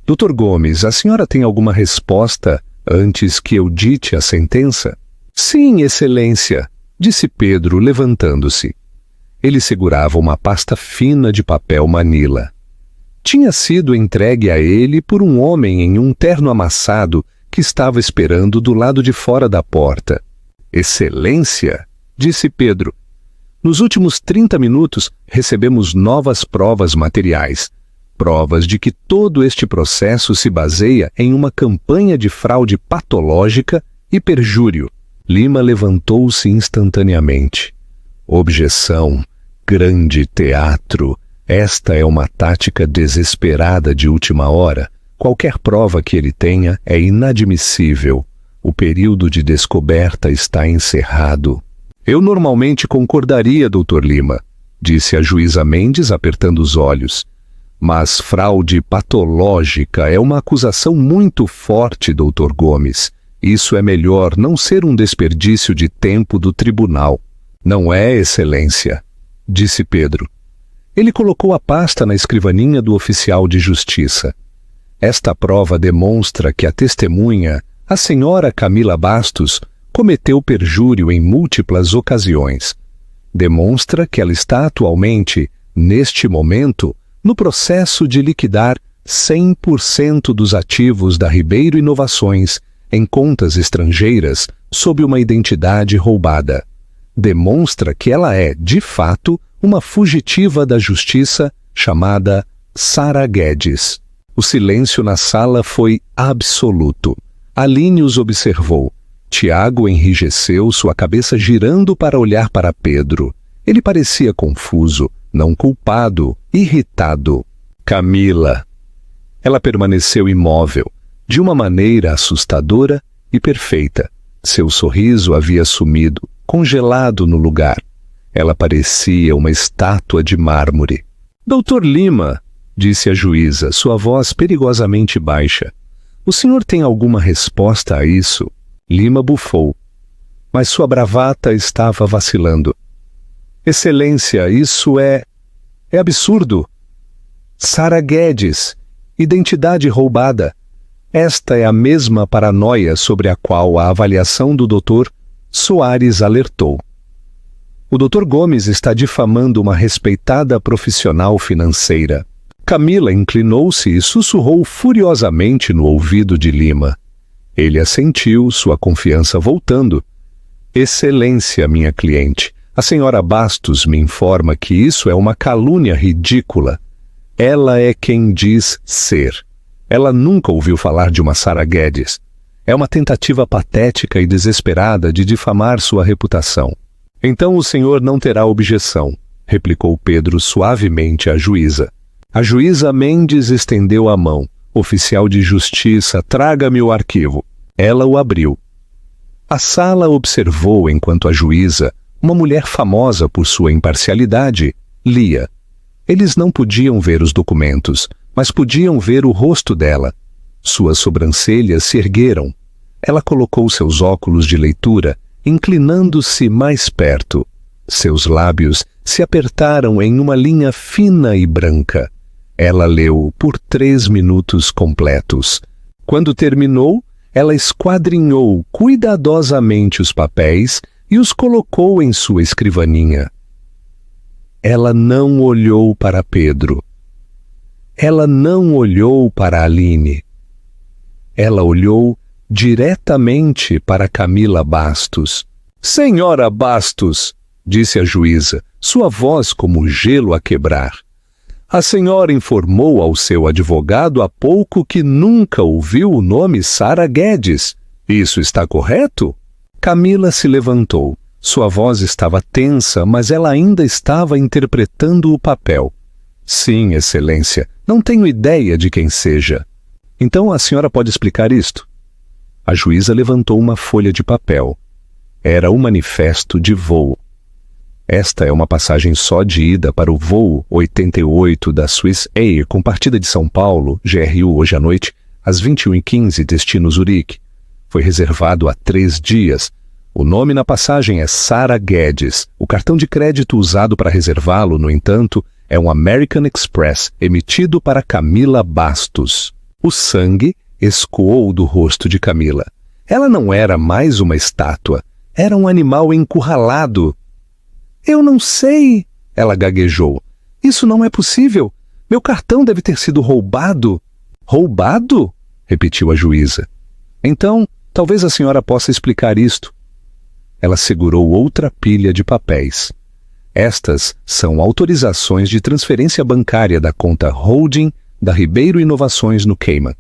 A: Doutor Gomes, a senhora tem alguma resposta antes que eu dite a sentença? Sim, excelência, disse Pedro, levantando-se. Ele segurava uma pasta fina de papel manila. Tinha sido entregue a ele por um homem em um terno amassado que estava esperando do lado de fora da porta. Excelência, disse Pedro. Nos últimos 30 minutos recebemos novas provas materiais. Provas de que todo este processo se baseia em uma campanha de fraude patológica e perjúrio. Lima levantou-se instantaneamente. Objeção. Grande teatro. Esta é uma tática desesperada de última hora. Qualquer prova que ele tenha é inadmissível. O período de descoberta está encerrado. Eu normalmente concordaria, doutor Lima, disse a juíza Mendes, apertando os olhos. Mas fraude patológica é uma acusação muito forte, doutor Gomes. Isso é melhor não ser um desperdício de tempo do tribunal. Não é, excelência, disse Pedro. Ele colocou a pasta na escrivaninha do oficial de justiça. Esta prova demonstra que a testemunha, a senhora Camila Bastos, cometeu perjúrio em múltiplas ocasiões. Demonstra que ela está atualmente, neste momento, no processo de liquidar 100% dos ativos da Ribeiro Inovações em contas estrangeiras sob uma identidade roubada. Demonstra que ela é, de fato, uma fugitiva da justiça chamada Sara Guedes. O silêncio na sala foi absoluto. Aline os observou. Tiago enrijeceu, sua cabeça girando para olhar para Pedro. Ele parecia confuso, não culpado, irritado. Camila. Ela permaneceu imóvel, de uma maneira assustadora e perfeita. Seu sorriso havia sumido, congelado no lugar. Ela parecia uma estátua de mármore. Doutor Lima, disse a juíza, sua voz perigosamente baixa. O senhor tem alguma resposta a isso? Lima bufou, mas sua bravata estava vacilando. Excelência, isso é absurdo. Sara Guedes, identidade roubada. Esta é a mesma paranoia sobre a qual a avaliação do Dr. Soares alertou. O Dr. Gomes está difamando uma respeitada profissional financeira. Camila inclinou-se e sussurrou furiosamente no ouvido de Lima. Ele assentiu, sua confiança voltando. Excelência, minha cliente, a senhora Bastos me informa que isso é uma calúnia ridícula. Ela é quem diz ser. Ela nunca ouviu falar de uma Sara Guedes. É uma tentativa patética e desesperada de difamar sua reputação. Então o senhor não terá objeção, replicou Pedro suavemente à juíza. A juíza Mendes estendeu a mão. Oficial de justiça, traga-me o arquivo. Ela o abriu. A sala observou enquanto a juíza, uma mulher famosa por sua imparcialidade, lia. Eles não podiam ver os documentos, mas podiam ver o rosto dela. Suas sobrancelhas se ergueram. Ela colocou seus óculos de leitura, inclinando-se mais perto. Seus lábios se apertaram em uma linha fina e branca. Ela leu por 3 minutos completos. Quando terminou, ela esquadrinhou cuidadosamente os papéis e os colocou em sua escrivaninha. Ela não olhou para Pedro. Ela não olhou para Aline. Ela olhou diretamente para Camila Bastos. Senhora Bastos, disse a juíza, sua voz como gelo a quebrar. A senhora informou ao seu advogado há pouco que nunca ouviu o nome Sarah Guedes. Isso está correto? Camila se levantou. Sua voz estava tensa, mas ela ainda estava interpretando o papel. Sim, Excelência, não tenho ideia de quem seja. Então a senhora pode explicar isto? A juíza levantou uma folha de papel. Era o manifesto de voo. Esta é uma passagem só de ida para o voo 88 da Swiss Air com partida de São Paulo, GRU, hoje à noite, às 21h15, destino Zurique. Foi reservado há 3 dias. O nome na passagem é Sarah Guedes. O cartão de crédito usado para reservá-lo, no entanto, é um American Express, emitido para Camila Bastos. O sangue escoou do rosto de Camila. Ela não era mais uma estátua. Era um animal encurralado. Eu não sei, ela gaguejou. Isso não é possível. Meu cartão deve ter sido roubado. Roubado? Repetiu a juíza. Então, talvez a senhora possa explicar isto. Ela segurou outra pilha de papéis. Estas são autorizações de transferência bancária da conta Holding da Ribeiro Inovações no Cayman.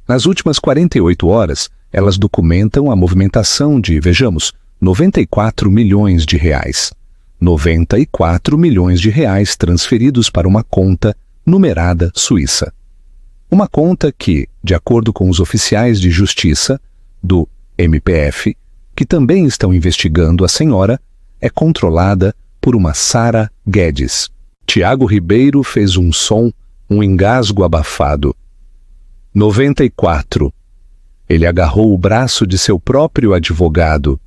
A: Nas últimas 48 horas, elas documentam a movimentação de, vejamos, 94 milhões de reais. 94 milhões de reais transferidos para uma conta numerada suíça. Uma conta que, de acordo com os oficiais de justiça do MPF, que também estão investigando a senhora, é controlada por uma Sarah Guedes. Tiago Ribeiro fez um som, um engasgo abafado. 94. Ele agarrou o braço de seu próprio advogado.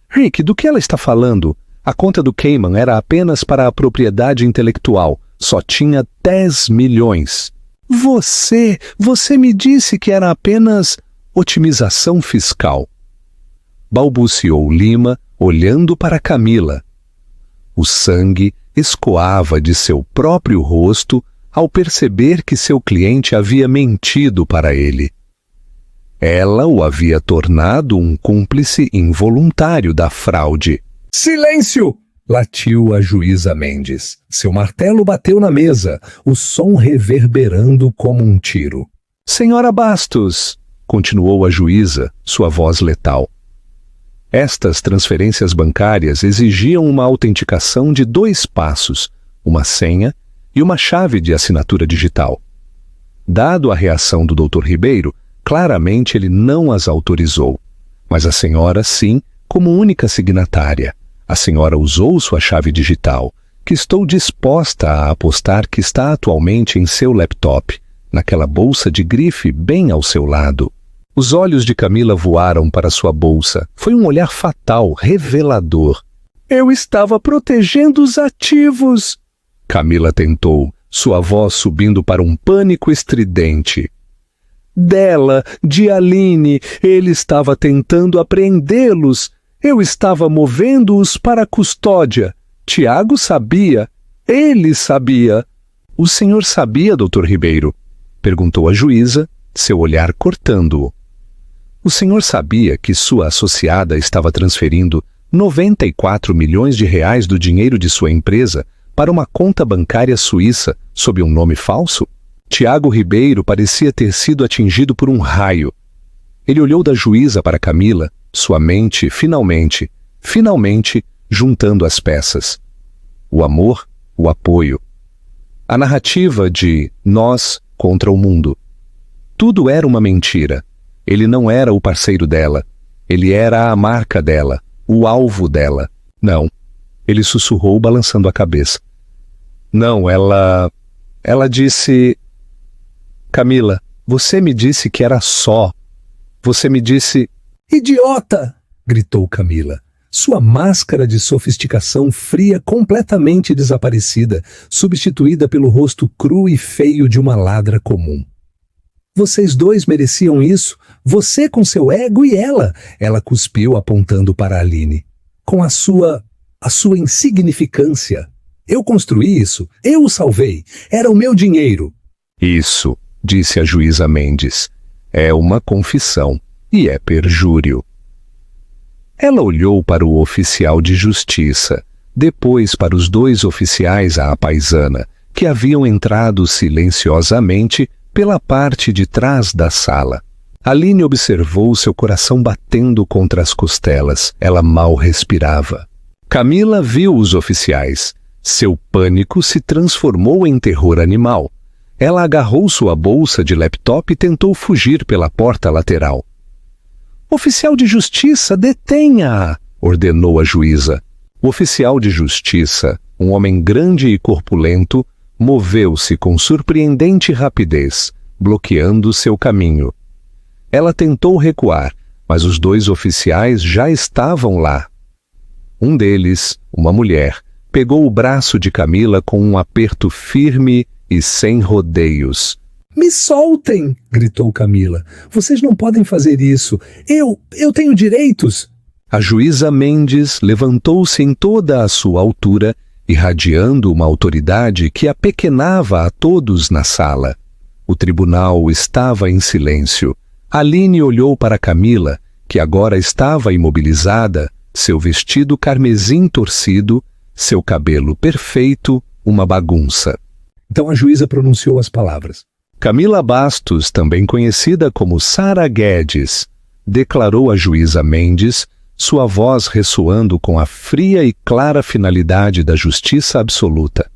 A: Rick, do que ela está falando? A conta do Cayman era apenas para a propriedade intelectual. Só tinha 10 milhões. Você me disse que era apenas otimização fiscal. Balbuciou Lima, olhando para Camila. O sangue escoava de seu próprio rosto ao perceber que seu cliente havia mentido para ele. Ela o havia tornado um cúmplice involuntário da fraude.
B: Silêncio! Latiu a juíza Mendes. Seu martelo bateu na mesa, o som reverberando como um tiro.
A: Senhora Bastos, continuou a juíza, sua voz letal. Estas transferências bancárias exigiam uma autenticação de 2 passos, uma senha e uma chave de assinatura digital. Dado a reação do Dr. Ribeiro, claramente ele não as autorizou. Mas a senhora, sim, como única signatária. A senhora usou sua chave digital, que estou disposta a apostar que está atualmente em seu laptop, naquela bolsa de grife bem ao seu lado. Os olhos de Camila voaram para sua bolsa. Foi um olhar fatal, revelador. Eu estava protegendo os ativos. Camila tentou, sua voz subindo para um pânico estridente. Dela, de Aline, ele estava tentando apreendê-los. Eu estava movendo-os para a custódia. Tiago sabia. Ele sabia. O senhor sabia, Dr. Ribeiro? Perguntou a juíza, seu olhar cortando-o. O senhor sabia que sua associada estava transferindo 94 milhões de reais do dinheiro de sua empresa para uma conta bancária suíça sob um nome falso? Tiago Ribeiro parecia ter sido atingido por um raio. Ele olhou da juíza para Camila, sua mente finalmente, juntando as peças. O amor, o apoio. A narrativa de nós contra o mundo. Tudo era uma mentira. Ele não era o parceiro dela. Ele era a marca dela, o alvo dela. Não. Ele sussurrou, balançando a cabeça. Não, ela disse... Camila, você me disse que era só. Você me disse...
B: Idiota! Gritou Camila. Sua máscara de sofisticação fria completamente desaparecida, substituída pelo rosto cru e feio de uma ladra comum. Vocês dois mereciam isso, você com seu ego e ela. Ela cuspiu apontando para Aline. Com a sua insignificância. Eu construí isso, eu o salvei, era o meu dinheiro.
A: Isso, disse a juíza Mendes, é uma confissão e é perjúrio. Ela olhou para o oficial de justiça, depois para os 2 oficiais à paisana, que haviam entrado silenciosamente pela parte de trás da sala. Aline observou seu coração batendo contra as costelas. Ela mal respirava. Camila viu os oficiais. Seu pânico se transformou em terror animal. Ela agarrou sua bolsa de laptop e tentou fugir pela porta lateral. "Oficial de justiça, detenha-a!" ordenou a juíza. O oficial de justiça, um homem grande e corpulento, moveu-se com surpreendente rapidez, bloqueando seu caminho. Ela tentou recuar, mas os 2 oficiais já estavam lá. Um deles, uma mulher, pegou o braço de Camila com um aperto firme e sem rodeios.
B: "Me soltem!" gritou Camila. "Vocês não podem fazer isso. Eu tenho direitos!"
A: A juíza Mendes levantou-se em toda a sua altura, irradiando uma autoridade que apequenava a todos na sala. O tribunal estava em silêncio. Aline olhou para Camila, que agora estava imobilizada, seu vestido carmesim torcido, seu cabelo perfeito, uma bagunça.
B: Então a juíza pronunciou as palavras.
A: Camila Bastos, também conhecida como Sara Guedes, declarou a juíza Mendes, sua voz ressoando com a fria e clara finalidade da justiça absoluta.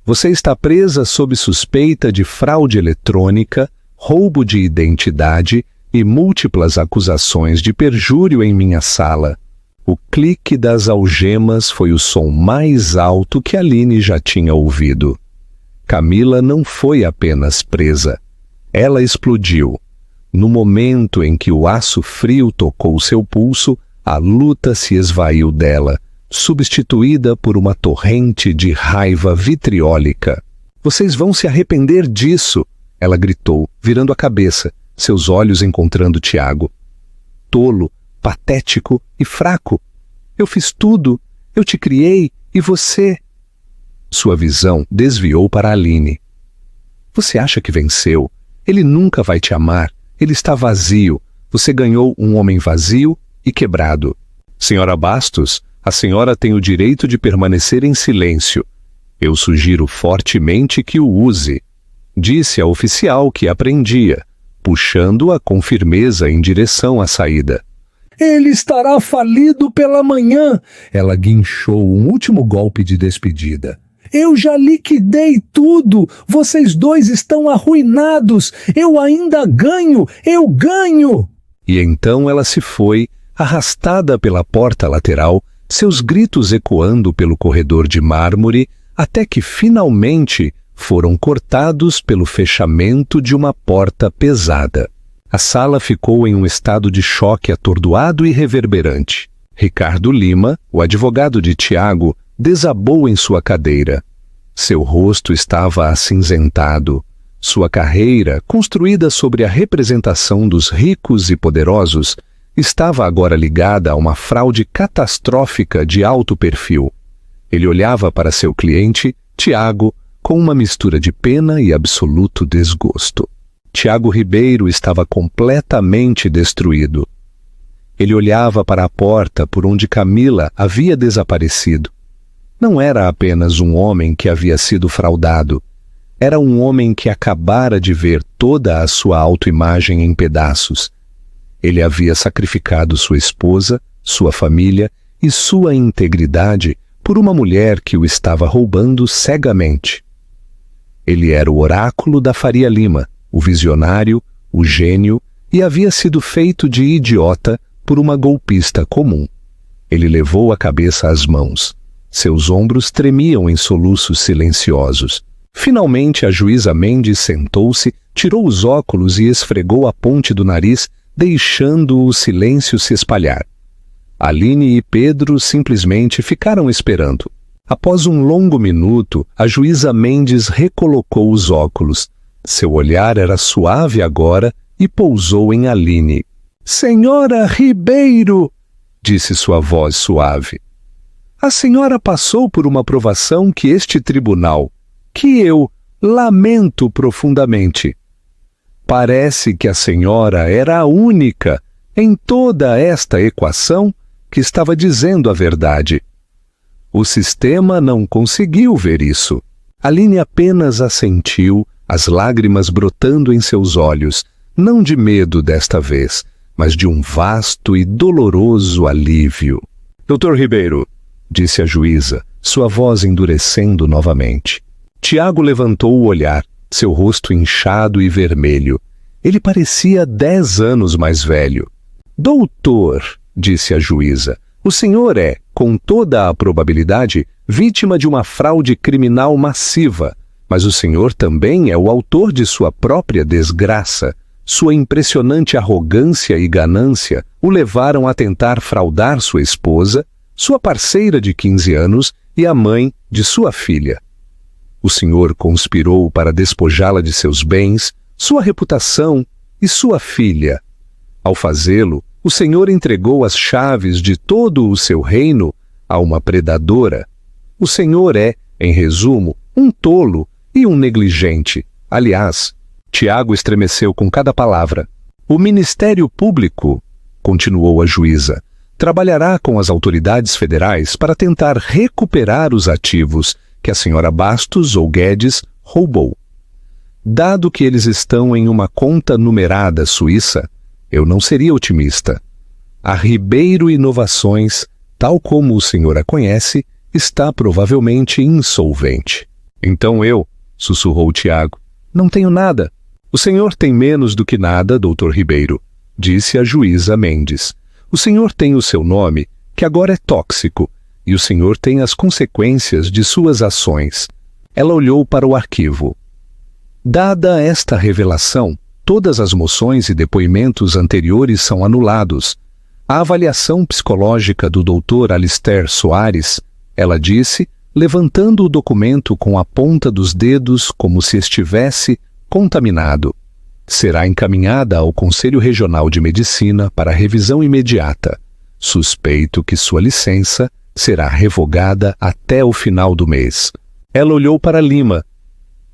A: "Você está presa sob suspeita de fraude eletrônica, roubo de identidade e múltiplas acusações de perjúrio em minha sala." O clique das algemas foi o som mais alto que Aline já tinha ouvido. Camila não foi apenas presa. Ela explodiu. No momento em que o aço frio tocou seu pulso, a luta se esvaiu dela, substituída por uma torrente de raiva vitriólica. "Vocês vão se arrepender disso!" ela gritou, virando a cabeça, seus olhos encontrando Tiago. "Tolo, patético e fraco. Eu fiz tudo, eu te criei, e você..." Sua visão desviou para Aline. "Você acha que venceu? Ele nunca vai te amar. Ele está vazio. Você ganhou um homem vazio e quebrado. Senhora Bastos, a senhora tem o direito de permanecer em silêncio. Eu sugiro fortemente que o use", disse a oficial que a prendia, puxando-a com firmeza em direção à saída.
B: "Ele estará falido pela manhã!" Ela guinchou um último golpe de despedida. "Eu já liquidei tudo! Vocês 2 estão arruinados! Eu ainda ganho! Eu ganho!"
A: E então ela se foi, arrastada pela porta lateral, seus gritos ecoando pelo corredor de mármore, até que finalmente foram cortados pelo fechamento de uma porta pesada. A sala ficou em um estado de choque atordoado e reverberante. Ricardo Lima, o advogado de Tiago, desabou em sua cadeira. Seu rosto estava acinzentado. Sua carreira, construída sobre a representação dos ricos e poderosos, estava agora ligada a uma fraude catastrófica de alto perfil. Ele olhava para seu cliente, Tiago, com uma mistura de pena e absoluto desgosto. Tiago Ribeiro estava completamente destruído. Ele olhava para a porta por onde Camila havia desaparecido. Não era apenas um homem que havia sido fraudado. Era um homem que acabara de ver toda a sua autoimagem em pedaços. Ele havia sacrificado sua esposa, sua família e sua integridade por uma mulher que o estava roubando cegamente. Ele era o oráculo da Faria Lima, o visionário, o gênio, e havia sido feito de idiota por uma golpista comum. Ele levou a cabeça às mãos. Seus ombros tremiam em soluços silenciosos. Finalmente a juíza Mendes sentou-se, tirou os óculos e esfregou a ponte do nariz, deixando o silêncio se espalhar. Aline e Pedro simplesmente ficaram esperando. Após um longo minuto, a juíza Mendes recolocou os óculos. Seu olhar era suave agora e pousou em Aline. "Senhora Ribeiro", disse sua voz suave, "a senhora passou por uma provação que este tribunal, que eu lamento profundamente. Parece que a senhora era a única em toda esta equação que estava dizendo a verdade. O sistema não conseguiu ver isso. Aline apenas assentiu, as lágrimas brotando em seus olhos, não de medo desta vez, mas de um vasto e doloroso alívio. Dr. Ribeiro, disse a juíza, sua voz endurecendo novamente. Tiago levantou o olhar, seu rosto inchado e vermelho. Ele parecia 10 anos mais velho. Doutor, disse a juíza, o senhor é, com toda a probabilidade, vítima de uma fraude criminal massiva, mas o senhor também é o autor de sua própria desgraça. Sua impressionante arrogância e ganância o levaram a tentar fraudar sua esposa, sua parceira de 15 anos e a mãe de sua filha. O senhor conspirou para despojá-la de seus bens, sua reputação e sua filha. Ao fazê-lo, o senhor entregou as chaves de todo o seu reino a uma predadora. O senhor é, em resumo, um tolo e um negligente. Aliás, Tiago estremeceu com cada palavra. O Ministério Público, continuou a juíza, trabalhará com as autoridades federais para tentar recuperar os ativos que a senhora Bastos ou Guedes roubou. Dado que eles estão em uma conta numerada suíça, eu não seria otimista. A Ribeiro Inovações, tal como o senhor a conhece, está provavelmente insolvente. Então eu, sussurrou Tiago, não tenho nada. O senhor tem menos do que nada, Dr. Ribeiro, disse a juíza Mendes. O senhor tem o seu nome, que agora é tóxico, e o senhor tem as consequências de suas ações. Ela olhou para o arquivo. Dada esta revelação, todas as moções e depoimentos anteriores são anulados. A avaliação psicológica do Dr. Alistair Soares, ela disse, levantando o documento com a ponta dos dedos como se estivesse contaminado. Será encaminhada ao Conselho Regional de Medicina para revisão imediata. Suspeito que sua licença será revogada até o final do mês. Ela olhou para Lima.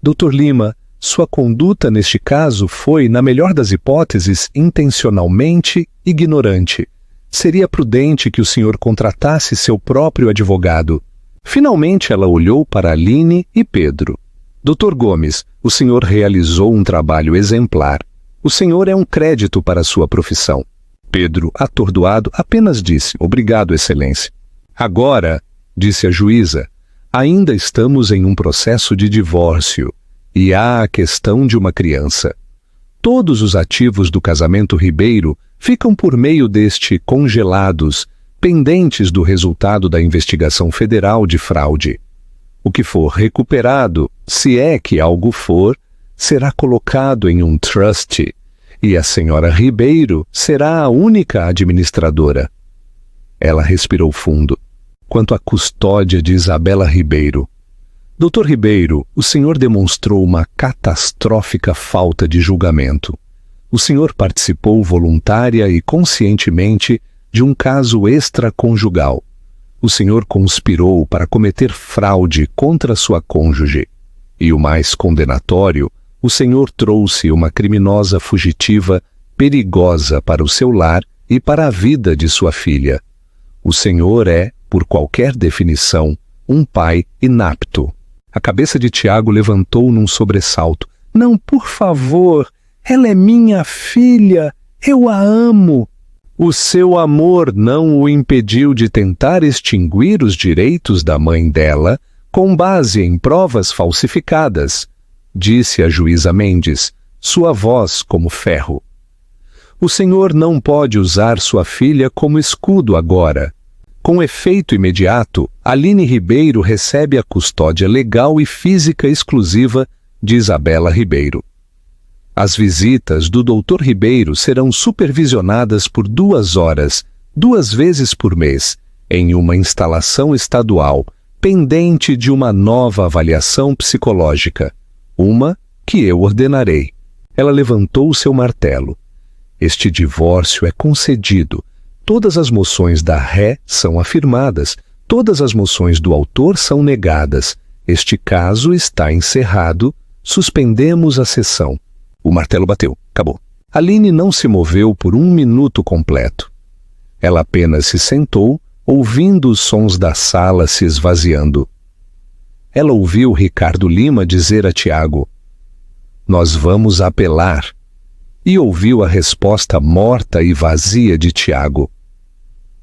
A: Dr. Lima, sua conduta neste caso foi, na melhor das hipóteses, intencionalmente ignorante. Seria prudente que o senhor contratasse seu próprio advogado. Finalmente ela olhou para Aline e Pedro. Dr. Gomes, o senhor realizou um trabalho exemplar. O senhor é um crédito para sua profissão. Pedro, atordoado, apenas disse, obrigado, excelência. Agora, disse a juíza, ainda estamos em um processo de divórcio e há a questão de uma criança. Todos os ativos do casamento Ribeiro ficam por meio deste congelados, pendentes do resultado da investigação federal de fraude. O que for recuperado, se é que algo for, será colocado em um trust, e a senhora Ribeiro será a única administradora. Ela respirou fundo. Quanto à custódia de Isabela Ribeiro. Dr. Ribeiro, o senhor demonstrou uma catastrófica falta de julgamento. O senhor participou voluntária e conscientemente de um caso extraconjugal. O senhor conspirou para cometer fraude contra sua cônjuge. E o mais condenatório, o senhor trouxe uma criminosa fugitiva perigosa para o seu lar e para a vida de sua filha. O senhor é, por qualquer definição, um pai inapto. A cabeça de Tiago levantou num sobressalto. Não, por favor, ela é minha filha, eu a amo. O seu amor não o impediu de tentar extinguir os direitos da mãe dela com base em provas falsificadas, disse a juíza Mendes, sua voz como ferro. O senhor não pode usar sua filha como escudo agora. Com efeito imediato, Aline Ribeiro recebe a custódia legal e física exclusiva de Isabela Ribeiro. As visitas do Dr. Ribeiro serão supervisionadas por 2 horas, 2 vezes por mês, em uma instalação estadual, pendente de uma nova avaliação psicológica, uma que eu ordenarei. Ela levantou seu martelo. Este divórcio é concedido. Todas as moções da ré são afirmadas, todas as moções do autor são negadas. Este caso está encerrado, suspendemos a sessão. O martelo bateu, acabou. Aline não se moveu por 1 minuto completo. Ela apenas se sentou, ouvindo os sons da sala se esvaziando. Ela ouviu Ricardo Lima dizer a Tiago: "Nós vamos apelar", e ouviu a resposta morta e vazia de Tiago.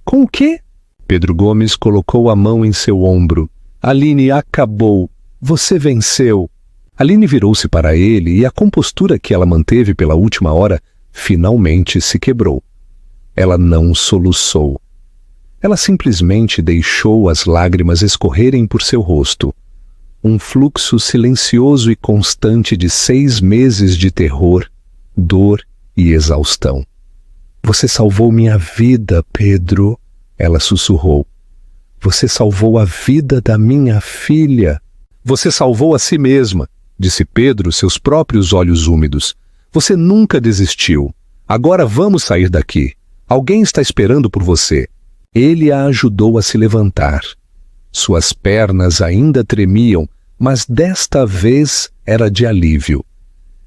A: "Com o quê?" Pedro Gomes colocou a mão em seu ombro. "Aline, acabou. Você venceu." Aline virou-se para ele e a compostura que ela manteve pela última hora finalmente se quebrou. Ela não soluçou. Ela simplesmente deixou as lágrimas escorrerem por seu rosto. Um fluxo silencioso e constante de 6 meses de terror, dor e exaustão. "Você salvou minha vida, Pedro", ela sussurrou. "Você salvou a vida da minha filha." "Você salvou a si mesma", disse Pedro, seus próprios olhos úmidos. "Você nunca desistiu. Agora vamos sair daqui. Alguém está esperando por você." Ele a ajudou a se levantar. Suas pernas ainda tremiam, mas desta vez era de alívio.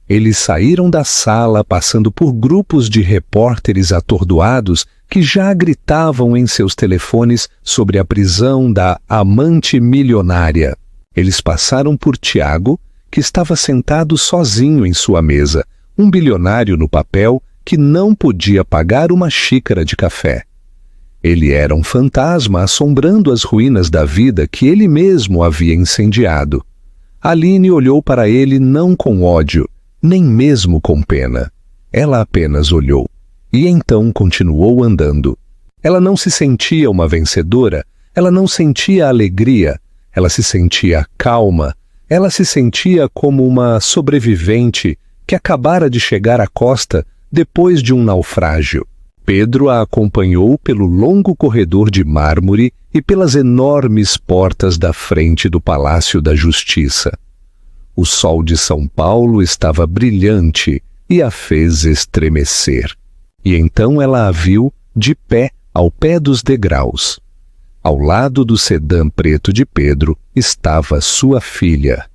A: Eles saíram da sala passando por grupos de repórteres atordoados que já gritavam em seus telefones sobre a prisão da amante milionária. Eles passaram por Tiago, que estava sentado sozinho em sua mesa, um bilionário no papel que não podia pagar uma xícara de café. Ele era um fantasma assombrando as ruínas da vida que ele mesmo havia incendiado. Aline olhou para ele não com ódio, nem mesmo com pena. Ela apenas olhou, e então continuou andando. Ela não se sentia uma vencedora, ela não sentia alegria, ela se sentia calma, ela se sentia como uma sobrevivente que acabara de chegar à costa depois de um naufrágio. Pedro a acompanhou pelo longo corredor de mármore e pelas enormes portas da frente do Palácio da Justiça. O sol de São Paulo estava brilhante e a fez estremecer. E então ela a viu de pé ao pé dos degraus. Ao lado do sedã preto de Pedro estava sua filha.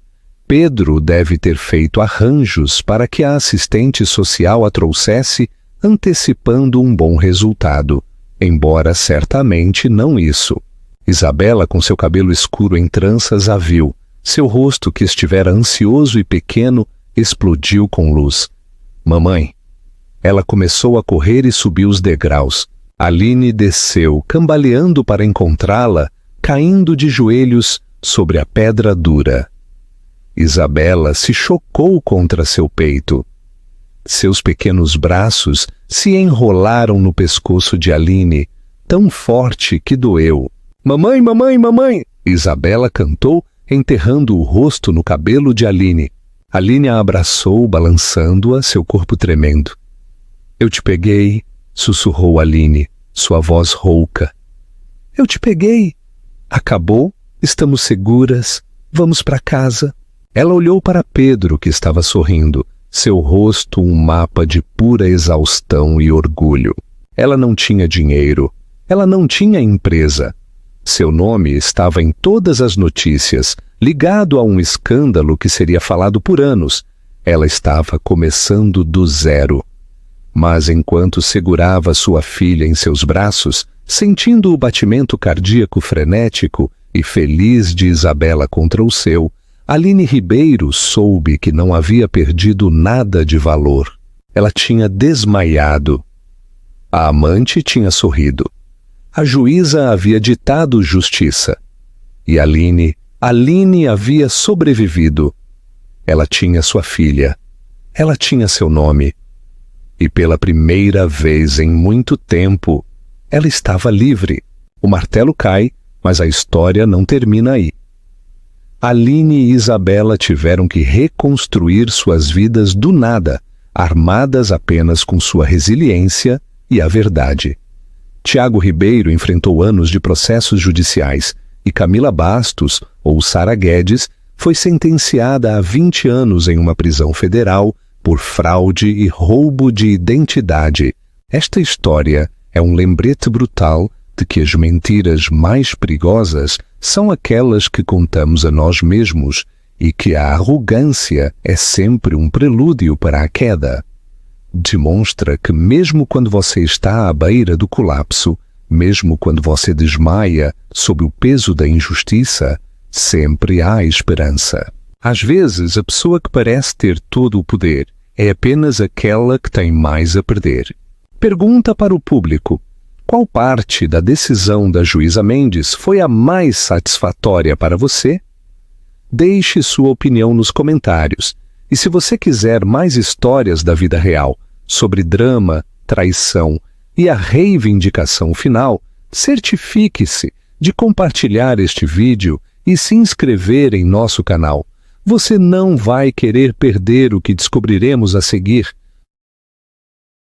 A: Pedro deve ter feito arranjos para que a assistente social a trouxesse, antecipando um bom resultado, embora certamente não isso. Isabela, com seu cabelo escuro em tranças, a viu. Seu rosto, que estivera ansioso e pequeno, explodiu com luz. "Mamãe." Ela começou a correr e subiu os degraus. Aline desceu, cambaleando para encontrá-la, caindo de joelhos sobre a pedra dura. Isabela se chocou contra seu peito. Seus pequenos braços se enrolaram no pescoço de Aline, tão forte que doeu. "Mamãe, mamãe, mamãe!" Isabela cantou, enterrando o rosto no cabelo de Aline. Aline a abraçou, balançando-a, seu corpo tremendo. "Eu te peguei", sussurrou Aline, sua voz rouca. "Eu te peguei." "Acabou? Estamos seguras? Vamos para casa." Ela olhou para Pedro, que estava sorrindo, seu rosto um mapa de pura exaustão e orgulho. Ela não tinha dinheiro, ela não tinha empresa. Seu nome estava em todas as notícias, ligado a um escândalo que seria falado por anos. Ela estava começando do zero. Mas enquanto segurava sua filha em seus braços, sentindo o batimento cardíaco frenético e feliz de Isabela contra o seu, Aline Ribeiro soube que não havia perdido nada de valor. Ela tinha desmaiado. A amante tinha sorrido. A juíza havia ditado justiça. E Aline havia sobrevivido. Ela tinha sua filha. Ela tinha seu nome. E pela primeira vez em muito tempo, ela estava livre. O martelo cai, mas a história não termina aí. Aline e Isabela tiveram que reconstruir suas vidas do nada, armadas apenas com sua resiliência e a verdade. Tiago Ribeiro enfrentou anos de processos judiciais e Camila Bastos, ou Sara Guedes, foi sentenciada a 20 anos em uma prisão federal por fraude e roubo de identidade. Esta história é um lembrete brutal de que as mentiras mais perigosas são aquelas que contamos a nós mesmos e que a arrogância é sempre um prelúdio para a queda. Demonstra que mesmo quando você está à beira do colapso, Mesmo quando você desmaia sob o peso da injustiça, sempre há esperança. Às vezes, a pessoa que parece ter todo o poder é apenas aquela que tem mais a perder. Pergunta para o público: qual parte da decisão da juíza Mendes foi a mais satisfatória para você? Deixe sua opinião nos comentários. E se você quiser mais histórias da vida real sobre drama, traição e a reivindicação final, certifique-se de compartilhar este vídeo e se inscrever em nosso canal. Você não vai querer perder o que descobriremos a seguir.